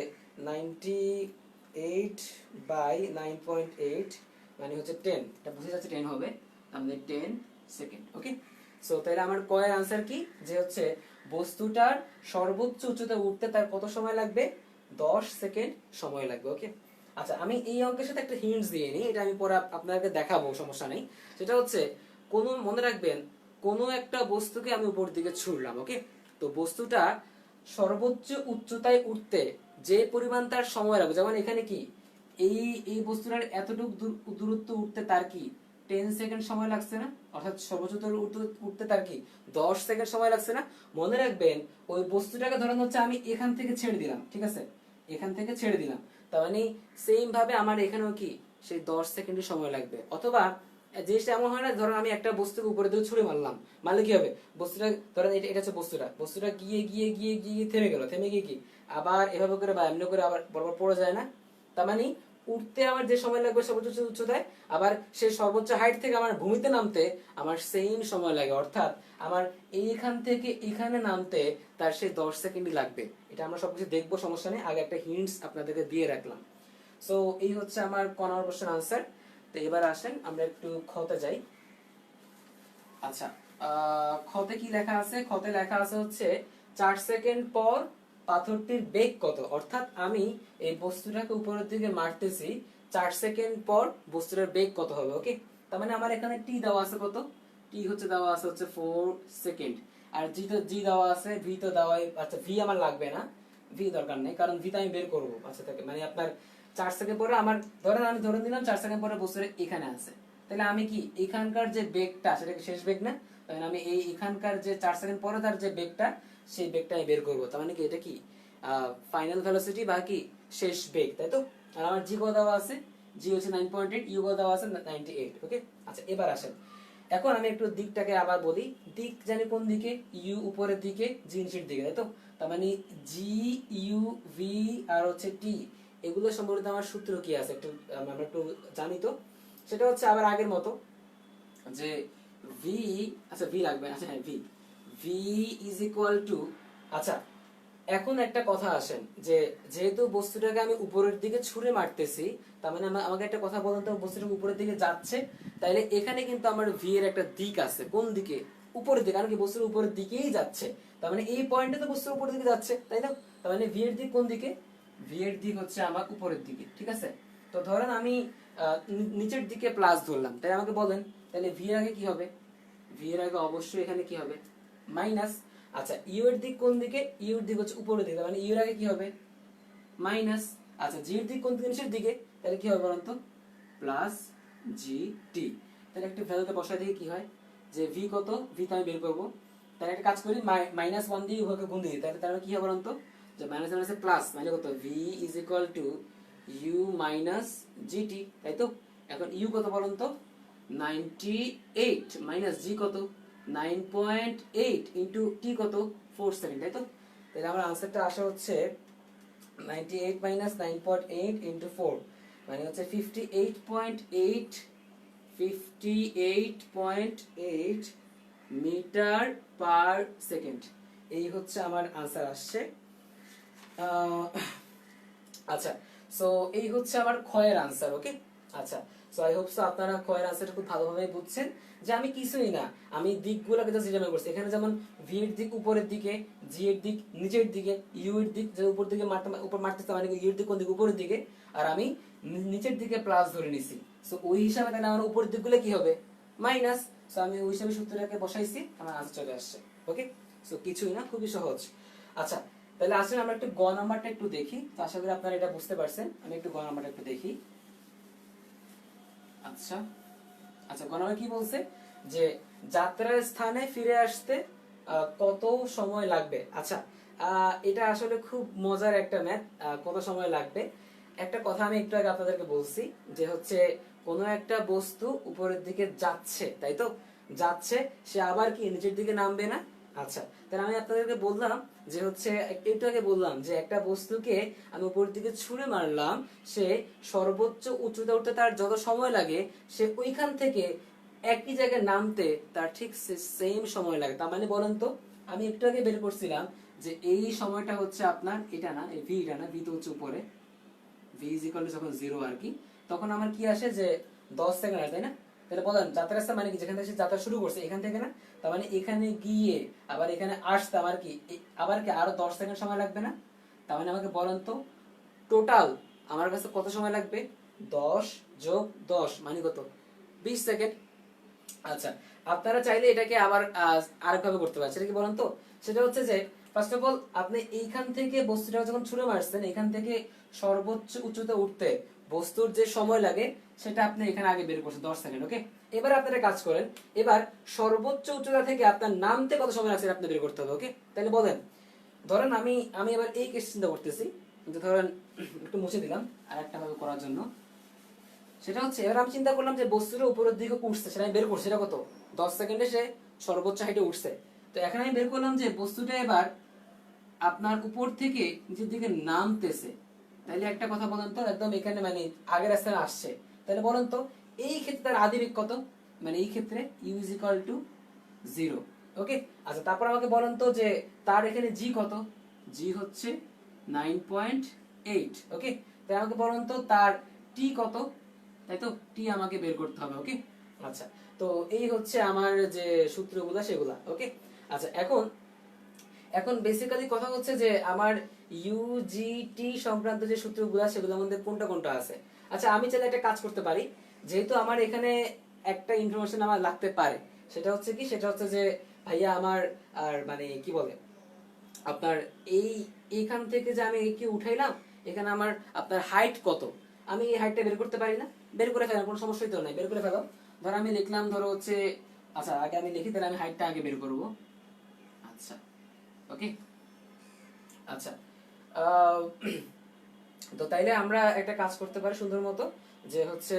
98 বাই 9.8 মানে হচ্ছে 10, এটা বুঝে যাচ্ছে 10 হবে, আমাদের 10 সেকেন্ড। ওকে, সো তাহলে আমার কয়ের আনসার কি, যে হচ্ছে বস্তুটার সর্বোচ্চ উচ্চতায় উঠতে তার কত সময় লাগবে, 10 সেকেন্ড সময় লাগবে। ওকে, আচ্ছা, আমি এই অঙ্কের সাথে একটা হিন্টস দিয়ে নিই, এটা আমি পরে আপনাকে দেখাবো, সমস্যা নেই। সেটা হচ্ছে, কোনো মনে রাখবেন, কোনো একটা বস্তুকে আমি উপর দিকে ছুড়লাম। ওকে, তো বস্তুটা সর্বোচ্চ উচ্চতায় উঠতে যে পরিমাণ তার সময় লাগবে, যেমন এখানে কি এই এই বস্তুটার এতটুকু দূরত্ব উঠতে তার কি 10 সেকেন্ড সময় লাগছে না, অর্থাৎ সর্বোচ্চ উঠতে তার কি 10 সেকেন্ড সময় লাগছে না। মনে রাখবেন, ওই বস্তুটাকে ধরেন হচ্ছে আমি এখান থেকে ছেড়ে দিলাম, ঠিক আছে, এখান থেকে ছেড়ে দিলাম, তার মানে সেম ভাবে আমার এখানেও কি সেই 10 সেকেন্ডের সময় লাগবে। অথবা জিনিসটা এমন হয় না, ধরো আমি একটা বস্তুকে উপরে দিকে ছুড়ে মারলাম, মারলে কি হবে, বস্তুটা ধরেন এটা হচ্ছে বস্তুটা গিয়ে গিয়ে গিয়ে গিয়ে থেমে গেল, থেমে গিয়ে কি আবার এভাবে করে বা এমনি করে আবার বরাবর পড়ে যায় না? তার মানে উঠতে আমার যে সময় লাগবে সর্বোচ্চ উচ্চতায়, আবার সেই সর্বোচ্চ হাইট থেকে আমার ভূমিতে নামতে আমার সেম সময় লাগে, অর্থাৎ আমার এইখান থেকে এখানে নামতে তার সেই 10 সেকেন্ডই লাগবে। এটা আমরা সবকিছু দেখবো, সমস্যা নেই, আগে একটা হিন্টস আপনাদেরকে দিয়ে রাখলাম। সো এই হচ্ছে আমার ক নম্বর প্রশ্নের আনসার। তো এবার আসেন আমরা একটু খতে যাই। আচ্ছা, খতে কি লেখা আছে, খতে লেখা আছে হচ্ছে 4 সেকেন্ড পর পাথরটির বেগ কত। অর্থাৎ আমি এই বস্তুটাকে উপরের দিকে মারতেছি, 4 সেকেন্ড পর বস্তুটার বেগ কত হবে। ওকে, তার মানে আমার এখানে টি দেওয়া আছে কত, টি হচ্ছে দেওয়া আছে হচ্ছে 4 সেকেন্ড, আর জি দেওয়া আছে, ভি তো দেওয়াই, আচ্ছা ভি আমার লাগবে না, ভি দরকার নেই, কারণ ভি তো আমি বের করবো। আচ্ছা, থেকে মানে আপনার 4 সেকেন্ড পরে আমার আমি ধরে নিলাম 4 সেকেন্ড পরে বস্তুটা এখানে আছে, তাহলে আমি কি এখানকার যে বেগটা সেটা কি শেষ বেগ না, তাহলে আমি এই এখানকার যে 4 সেকেন্ড পরে তার যে বেগটা, সেই বেগটা আমি বের করবো। তার মানে কি এটা কি ফাইনাল ভেলোসিটি বা কি শেষ বেগ, তাই তো? আর আমার জি কত দেওয়া আছে, জি হচ্ছে 9.8, ইউ কত দেওয়া আছে 98। ওকে, আচ্ছা এবার আসেন, এখন আমি একটু দিকটাকে আবার বলি, দিক জানি কোন দিকে, ইউ উপরের দিকে, জি নিচের দিকে, তাই তো? তার মানে জি, ইউ, ভি আর হচ্ছে টি, এগুলো সম্পর্কিত আমার সূত্র কি আছে একটু আমরা একটু জানি তো। সেটা হচ্ছে আবার আগের মতো, যে ভি, আচ্ছা ভি লাগবে, আচ্ছা হ্যাঁ V, v is equal two, আচ্ছা এখন একটা কথা আসেন যে যেহেতু বস্তুটাকে আমি উপরের দিকে ছুঁড়ে মারতেছি, তার মানে আমাকে একটা কথা বলুন তো, বস্তুটা উপরের দিকে যাচ্ছে, তাইলে এখানে কিন্তু আমার ভি এর একটা দিক আছে। কোন দিকে? উপরের দিকে, কারণ কি বস্তুর উপরের দিকেই যাচ্ছে। তার মানে এই পয়েন্টে তো বস্তুর উপরের দিকে যাচ্ছে, তাই না? তার মানে ভি এর দিক কোন দিকে? ভি এর দিক হচ্ছে আমার উপরের দিকে, ঠিক আছে? তো ধরেন আমি নিচের দিকে প্লাস ধরলাম, তাই আমাকে বলেন তাহলে ভি এর আগে কি হবে? ভি এর আগে অবশ্যই এখানে কি হবে? মাইনাস। আচ্ছা, ইউ এর দিক কোন দিকে? ইউ এর দিক হচ্ছে উপরের দিকে, মানে ইউ এর আগে কি হবে? মাইনাস। আচ্ছা, জি এর দিক কোন দিকে? নিচের দিকে, তাহলে কি হবে বলুন তো? প্লাস জি টি। তাহলে একটা ভ্যালুতে বসায় দিয়ে কি হয় যে ভি কত? ভি তো আমি বের করবো, তাহলে একটা কাজ করি, মাইনাস ওয়ান দিয়ে উভয়কে গুণ দিয়ে, তাহলে তার কি হবে বলুন তো? যে মাইনাস মাইনাসে প্লাস, মানে কত? V is equal to u minus g t, তাই তো? এখন ইউ কত বলুন তো? 98 মাইনাস জি কত? 9.8 ইন্টু টি কত? 4 সেকেন্ড, তাই তো? তাহলে আমার আনসারটা আসা হচ্ছে 98 মাইনাস 9.8 ইন্টু 4, মানে হচ্ছে 58.8 58.8 মিটার পার সেকেন্ড। এই হচ্ছে আমার আনসার আসছে। আচ্ছা, সো এই হচ্ছে আমার ক্ষয়ের আনসার। ওকে, আচ্ছা, সো আই হোপ সো আপনারা ক্ষয়ের আনসারটা খুব ভালোভাবে বুঝছেন যে আমি কিছুই না, আমি দিকগুলোকে জাস্ট ডিটারমাইন করছি। এখানে যেমন ভি এর দিক উপরের দিকে, জি এর দিক নিচের দিকে, ইউ এর দিক যে উপর দিকে উপর মারতেছে, মানে ইউ এর দিক কোন দিকে? উপরের দিকে, আর আমি নিচের দিকে প্লাস ধরে নিছি। সো ওই হিসাবে তাহলে আমার উপরের দিকগুলো কি হবে? মাইনাস। সো আমি ওই হিসাবে সূত্রটাকে বসাইছি, আমার আনসার চলে আসছে। ওকে, সো কিছুই না, খুবই সহজ। আচ্ছা, তাহলে আসলে আমরা একটু গ নাম্বারটা একটু দেখি, তো আশা করি আপনারা এটা বুঝতে পারছেন। আমি একটু গ নাম্বারটা একটু দেখি। আচ্ছা, আচ্ছা, গ নাম্বার কি বলছে যে যাত্রার স্থানে ফিরে আসতে কত সময় লাগবে? আচ্ছা, এটা আসলে খুব মজার একটা ম্যাথ। কত সময় লাগবে, একটা কথা আমি একটু আগে আপনাদেরকে বলছি যে হচ্ছে কোনো একটা বস্তু উপরের দিকে যাচ্ছে, তাই তো? যাচ্ছে, সে আবার কি নিচের দিকে নামবে না? আচ্ছা, তাহলে আমি আপনাদেরকে বললাম যে হচ্ছে একটু আগে বললাম যে একটা বস্তুকে আমি উপরের দিকে ছুঁড়ে মারলাম, সে সর্বোচ্চ উচ্চতা উঠতে তার যত সময় লাগে, সে ওইখান থেকে একই জায়গায় নামতে তার ঠিক সেম সময় লাগে। তার মানে বলেন তো, আমি একটু আগে বের করছিলাম যে এই সময়টা হচ্ছে আপনার এটা না, এই ভি, এটা না, ভি তো হচ্ছে উপরে, ভি ইজ ইকুয়াল টু যখন 0 আর কি, তখন আমার কি আসে যে 10 সেকেন্ড আসে, তাই না? তাহলে বলেন যাত্রা রাস্তা মানে কি? যেখান থেকে সে যাত্রা শুরু করছে এখান থেকে না, তার মানে এখানে গিয়ে আবার এখানে আসতে আমার কি আবার কি আরো 10 সেকেন্ড সময় লাগবে না? তার মানে আমাকে বলেন তো টোটাল আমার কাছে কত সময় লাগবে? 10 যোগ 10 মানে কত? 20 সেকেন্ড। আচ্ছা, আপনারা চাইলে এটাকে আবার আরেকভাবে করতে পারেন। সেটা কি বলেন তো? সেটা হচ্ছে যে ফার্স্ট অফ অল আপনি এইখান থেকে বস্তুটা যখন ছুঁড়ে মারছেন, এখান থেকে সর্বোচ্চ উচ্চতা উঠতে বস্তুর যে সময় লাগে সেটা আপনি এখানে আগে বের করছেন 10 সেকেন্ড। ওকে, এবার আপনারা কাজ করেন, এবার সর্বোচ্চ উচ্চতা থেকে আপনার নামতে কত সময় লাগছে আপনি বের করতে হবে। ওকে, তাহলে বলেন, ধরেন আমি আমি এবার এই কেস চিন্তা করতেছি যে ধরেন একটু মুছে দিলাম আর একটা ভাবে করার জন্য। সেটা হচ্ছে এবার আমি চিন্তা করলাম যে বস্তুটা উপরের দিকে উঠছে, সেটা আমি বের করছি, সেটা কত? 10 সেকেন্ডে সে সর্বোচ্চ হাইটে উঠছে। তো এখন আমি বের করলাম যে বস্তুটা এবার আপনার উপর থেকে নিচের দিকে নামতেছে। তাইলে একটা কথা বলেন তো, একদম এখানে মানে আগের স্থানে আসছে, তাহলে বলেন তো এই ক্ষেত্রে তার আদিবেগ কত? মানে এই ক্ষেত্রে ইউ ইজ ইকুয়াল টু 0। ওকে, আচ্ছা, তারপর আমাকে বলেন তো যে তার এখানে জি কত? জি হচ্ছে 9.8। ওকে, তাই আমাকে বলেন তো তার টি কত? তাই তো, টি আমাকে বের করতে হবে। ওকে, আচ্ছা, তো এই হচ্ছে আমার যে সূত্রগুলা সেগুলা। ওকে, আচ্ছা, এখন এখন বেসিক্যালি কথা হচ্ছে যে আমার ইউজিটি সংক্রান্ত যে সূত্রগুলো সেগুলোর মধ্যে কোনটা কোনটা আছে। আচ্ছা, আমি চাইলে একটা কাজ করতে পারি, যেহেতু আমার এখানে একটা ইনফরমেশন আমার লাগতে পারে, সেটা হচ্ছে কি, সেটা হচ্ছে যে ভাইয়া আমার আর মানে কি বলে আপনার এই এইখান থেকে যে আমি কি উঠাইলাম, এখানে আমার আপনার হাইট কত, আমি এই হাইটটা বের করতে পারি না? বের করে ফেলাম, কোনো সমস্যাই তো নাই, বের করে ফেলো। ধরো আমি লিখলাম, ধরো হচ্ছে, আচ্ছা আগে আমি লিখি, তাহলে আমি হাইটটা আগে বের করবো। আচ্ছা, ওকে, আচ্ছা, আহ, তো তাইলে আমরা একটা কাজ করতে পারি সুন্দর মতো, যে হচ্ছে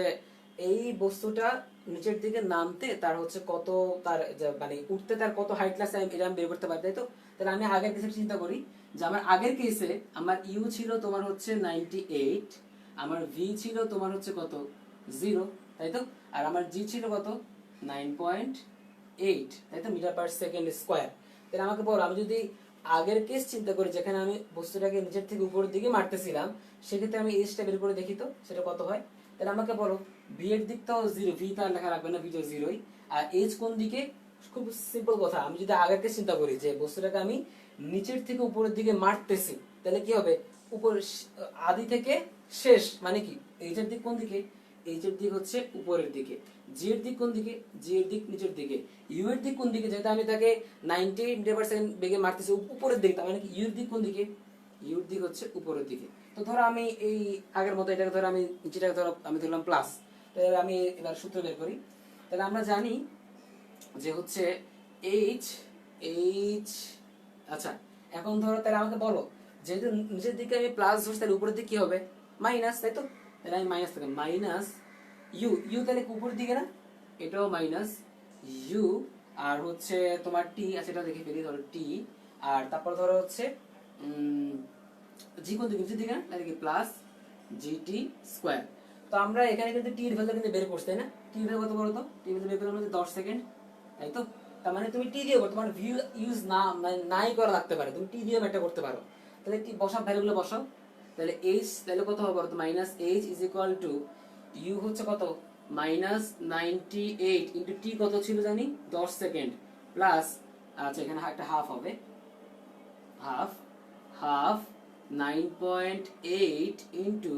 এই বস্তুটা নিচের দিকে নামতে তার হচ্ছে কত, তার মানে উঠতে তার কত হাইট লাগছে এটা আমি বের করতে পারি, তাই তো? তাহলে আমি আগের কেসে চিন্তা করি যে আমার আগের কেসে আমার ইউ ছিল তোমার হচ্ছে 98, আমার ভি ছিল তোমার হচ্ছে কত? 0, তাই তো? আর আমার জি ছিল কত? 9.8, তাই তো, মিটার পার সেকেন্ড স্কোয়ার। তাহলে আমাকে বলো, আমি যদি আগের কেস চিন্তা করি যেখানে আমি বস্তুটাকে নিচের থেকে উপরের দিকে মারতেছিলাম, সেক্ষেত্রে আমি এইচটা বের করে দেখি তো সেটা কত হয়। তাহলে আমাকে বলো, বি এর দিক তো জিরো, ভি তো আর লেখা রাখবে না, ভি তো জিরোই। আর এইচ কোন দিকে? খুব সিম্পল কথা, আমি যদি আগের কেস চিন্তা করি যে বস্তুটাকে আমি নিচের থেকে উপরের দিকে মারতেছি, তাহলে কি হবে? উপর, আদি থেকে শেষ মানে কি? এইচের দিক কোন দিকে? এইচের দিক হচ্ছে উপরের দিকে। জি এর দিক কোন দিকে? জি এর দিক নিচের দিকে। ইউ এর দিক কোন দিকে? যেহেতু আমি তাকে 90 মিটার/সেকেন্ড বেগে মারতেছি উপরের দিকে, তার মানে কি ইউ এর দিক কোন দিকে? ইউ এর দিক হচ্ছে উপরের দিকে। তো ধরো আমি এই আগের মতো এটাকে ধরো আমি নিচেটাকে ধরো আমি ধরলাম প্লাস। তাহলে আমি এবার সূত্র বের করি। তাহলে আমরা জানি যে হচ্ছে এইচ, এইচ, আচ্ছা এখন ধরো তাহলে আমাকে বলো, যেহেতু নিচের দিকে আমি প্লাস ধরছি তাহলে উপরের দিকে কি হবে? মাইনাস, তাই তো? তাহলে আমি মাইনাস থেকে মাইনাস ইউ, ইউ তাহলে উপরের দিকে না, এটাও মাইনাস ইউ। আর হচ্ছে তোমার টি আছে, এটা দেখে ফেলি, ধরো টি। আর তারপর ধরো হচ্ছে জি কোন দিকে? নিচের দিকে না, তাহলে কি প্লাস জিটি স্কোয়ার। তো আমরা এখানে কিন্তু টি এর ভ্যালু কিন্তু বের করছি, তাই না? টি এর ভ্যালু কত বলো তো? টি এর ভ্যালু বের করলাম 10 সেকেন্ড, তাই তো? তার মানে তুমি টি দিয়ে করো, তোমার ভিউ ইউজ না মানে নাই করা লাগতে পারে, তুমি টি দিয়ে এটা করতে পারো। তাহলে টি বসাও, ভ্যালুগুলো বসাও। তাহলে এইচ তাহলে কত হবে বলো তো? Minus h is equal to u হচ্ছে কত? মাইনাস 98 ইন্টু টি কত ছিল জানি? 10 সেকেন্ড প্লাস, আচ্ছা এখানে একটা হাফ হবে, হাফ, হাফ 9.8 ইন্টু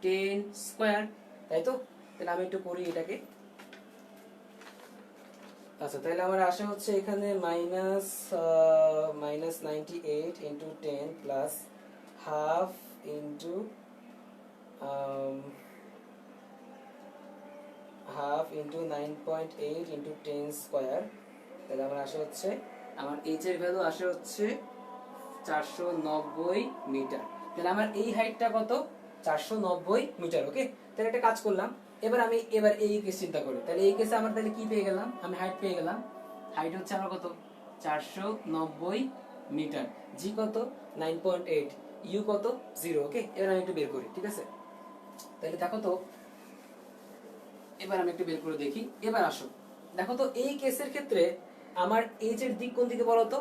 10 স্কোয়ার, তাই তো? তাহলে আমি একটু করি এটাকে। আচ্ছা তাহলে আমার আসে হচ্ছে এখানে minus minus 98 into 10 plus half into half into 9.8 into 10 square. তাহলে আমার আসে হচ্ছে, আমার এইচ এর ভ্যালু আসে হচ্ছে 490 মিটার। তাহলে আমার এই হাইটটা কত? 490 মিটার। ওকে, তাহলে একটা কাজ করলাম, এবার আমি এবার এই কেস চিন্তা করি। তাহলে এই কেসে আমার তাহলে কি পেয়ে গেলাম? আমি হাইট পেয়ে গেলাম। হাইট হচ্ছে আমার কত? 490 মিটার। জি কত? 9.8। ইউ কত? 0। ওকে, এবার আমি একটু বের করি, ঠিক আছে? তাহলে দেখো তো, এবার আমি একটু বের করে দেখি। এবার আসো দেখো তো, এই কেসের ক্ষেত্রে আমার এইচ এর দিক কোন দিকে বলো তো?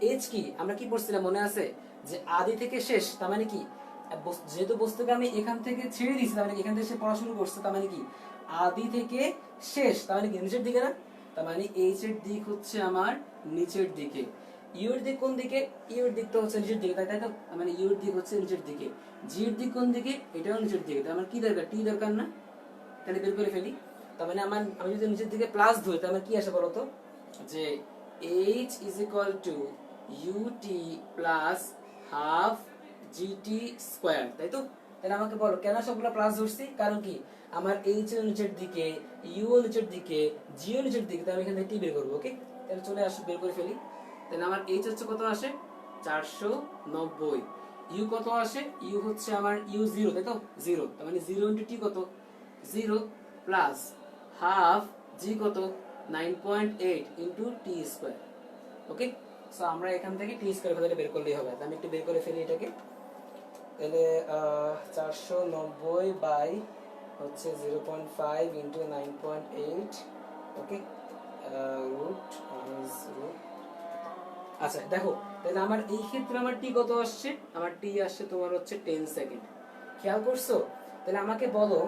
এইচ কি আমরা কি পড়ছিলাম মনে আছে? যে আদি থেকে শেষ, তার মানে কি যেহেতু বস্তুকে আমি এখান থেকে ছেড়ে দিয়েছি, তার মানে এখান থেকে সে পড়া শুরু করছে, তার মানে কি আদি থেকে শেষ, তার মানে কি নিচের দিকে না? তার মানে এইচ এর দিক হচ্ছে আমার নিচের দিকে। ইউ এর দিক কোন দিকে? ইউ এর দিক তো হচ্ছে নিচের দিকে, তাই তাই তো? তার মানে ইউ এর দিক হচ্ছে নিচের দিকে। জি এর দিক কোন দিকে? এটাও নিচের দিকে। তার মানে কি দরকার? টি দরকার না? তাহলে বের করে ফেলি। তার মানে আমি যদি নিচের দিকে প্লাস ধরি, তাহলে কি আসে বলতো? যে h is equal to ut plus half GT square, তাই তো? তাহলে আমাকে বলো কেন সবগুলো প্লাস ধরছি? কারণ কি আমার এইচ এর নিচের দিকে, ইউ এর নিচের দিকে, জি এর নিচের দিকে, তাহলে আমি এখান থেকে টি বের করবো। ওকে, তাহলে চলে আসো, বের করে ফেলি। তাহলে আমার এইচ হচ্ছে কত আসে? 490। ইউ কত আসে? ইউ হচ্ছে আমার ইউ 0, তাই তো? 0, তার মানে 0 ইন্টু টি কত? 0 প্লাস হাফ জি কত? 9.8 ইন্টু টি স্কোয়ার। ওকে, সো আমরা এখান থেকে টি স্কোয়ার ভ্যালুটা বের করলেই হবে। আমি একটু বের করে ফেলি এটাকে। তাহলে 490 বাই হচ্ছে 0.5 ইন্টু 9.8। ওকে, রুট রুট। আচ্ছা দেখো, তাহলে আমার এই ক্ষেত্রে আমার টি কত আসছে? আমার টি আসছে তোমার হচ্ছে 10 সেকেন্ড। খেয়াল করছো? তাহলে আমাকে বলো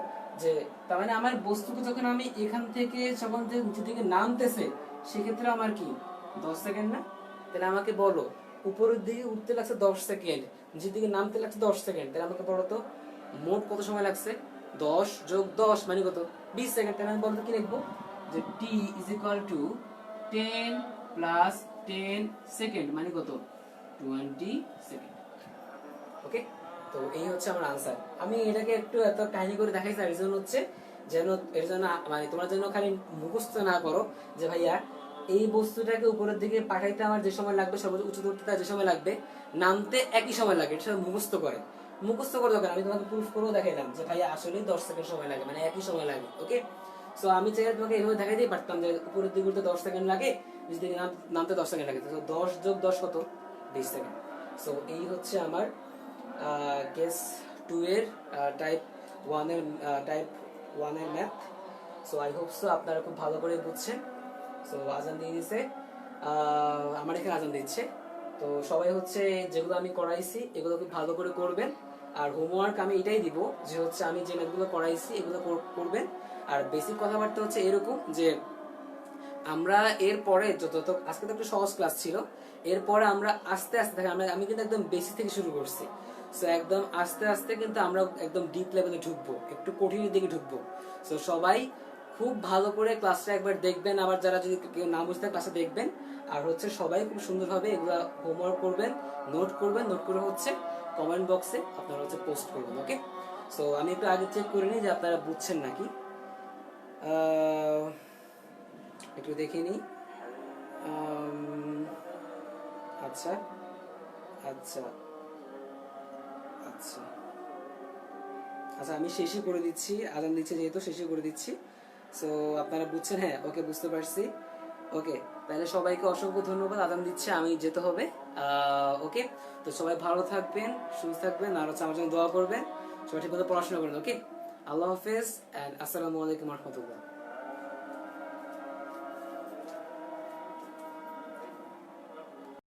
যে তার মানে আমার বস্তুকে যখন আমি এখান থেকে যখন নিচে থেকে নামতেছে, সেক্ষেত্রে আমার কি 10 সেকেন্ড না? তাহলে আমাকে বলো উপরের দিকে উঠতে লাগছে 10 সেকেন্ড, নিচের দিকে নামতে লাগছে 10 সেকেন্ড। তাহলে আমাকে বলো তো মোট কত সময় লাগছে? 10 যোগ 10 মানে কত? 20 সেকেন্ড। তাহলে আমি বলতো কি লিখবো? যে t is equal to 10 plus 10 second মানে কত? 20 সেকেন্ড। ওকে, তো এই হচ্ছে আমার আনসার। আমি এটাকে একটু এত কাহিনী করে দেখাইছি, এর জন্য হচ্ছে যেন এর জন্য মানে তোমার জন্য খালি মুখস্থ না করো যে ভাইয়া এই বস্তুটাকে উপরের দিকে পাঠাইতে আমার যে সময় লাগবে, সর্বোচ্চ উঁচু ধরতে যে সময় লাগবে, নামতে একই সময় লাগে, এটা মুখস্থ করে। মুখস্থ করে দরকার, আমি তোমাকে প্রুফ করেও দেখাইলাম যে ভাইয়া আসলে 10 সেকেন্ড সময় লাগে, মানে একই সময় লাগে। ওকে, সো আমি চাইলে তোমাকে এভাবে দেখাইতেই পারতাম যে উপরের দিকে উঠতে 10 সেকেন্ড লাগে, নিচের দিকে নামতে 10 সেকেন্ড লাগে। তো 10 যোগ 10 কত? 20 সেকেন্ড। সো এই হচ্ছে আমার কেস 2 এর টাইপ 1 এর math. So I hope so আপনারা খুব ভালো করে বুঝছেন। সো আজান দিয়ে দিচ্ছে, আমার এখানে আজান দিচ্ছে। তো সবাই হচ্ছে যেগুলো আমি করাইছি এগুলো খুব ভালো করে করবেন। আর হোমওয়ার্ক আমি এটাই দিব যে হচ্ছে আমি যে ম্যাথগুলো করাইছি এগুলো করবেন। আর বেসিক কথাবার্তা হচ্ছে এরকম যে আমরা এরপরে যত আজকে তো একটা সহজ ক্লাস ছিল, এরপরে আমরা আস্তে আস্তে আমি কিন্তু একদম বেসিক থেকে শুরু করছি। সো একদম আস্তে আস্তে কিন্তু আমরা একদম ডিপ লেভেলে ঢুকবো, একটু কঠিনের দিকে ঢুকবো। সো সবাই খুব ভালো করে ক্লাসটা একবার দেখবেন, আবার যারা যদি কেউ না বুঝতে ক্লাসটা দেখবেন। আর হচ্ছে সবাই খুব সুন্দরভাবে এগুলা হোমওয়ার্ক করবেন, নোট করবেন, নোট করে হচ্ছে কমেন্ট বক্সে আপনারা হচ্ছে পোস্ট করবেন। ওকে, সো আমি একটু আগে চেক করে নিই যে আপনারা বুঝছেন নাকি। একটু দেখে নিই। আচ্ছা আচ্ছা আচ্ছা আচ্ছা, আমি শেষই করে দিচ্ছি, আজান দিচ্ছে যেহেতু শেষই করে দিচ্ছি। সো আপনারা বুঝছেন? হ্যাঁ, ওকে, বুঝতে পারছি। ওকে, তাহলে সবাইকে অসংখ্য ধন্যবাদ, আজান দিচ্ছে, আমি যেতে হবে। ওকে, তো সবাই ভালো থাকবেন, সুস্থ থাকবেন, আর হচ্ছে আমার জন্য দোয়া করবেন, সবাই ঠিকমতো পড়াশোনা করবেন। ওকে, আল্লাহ হাফেজ অ্যান্ড আসসালামু আলাইকুম রহমতুল্লাহ।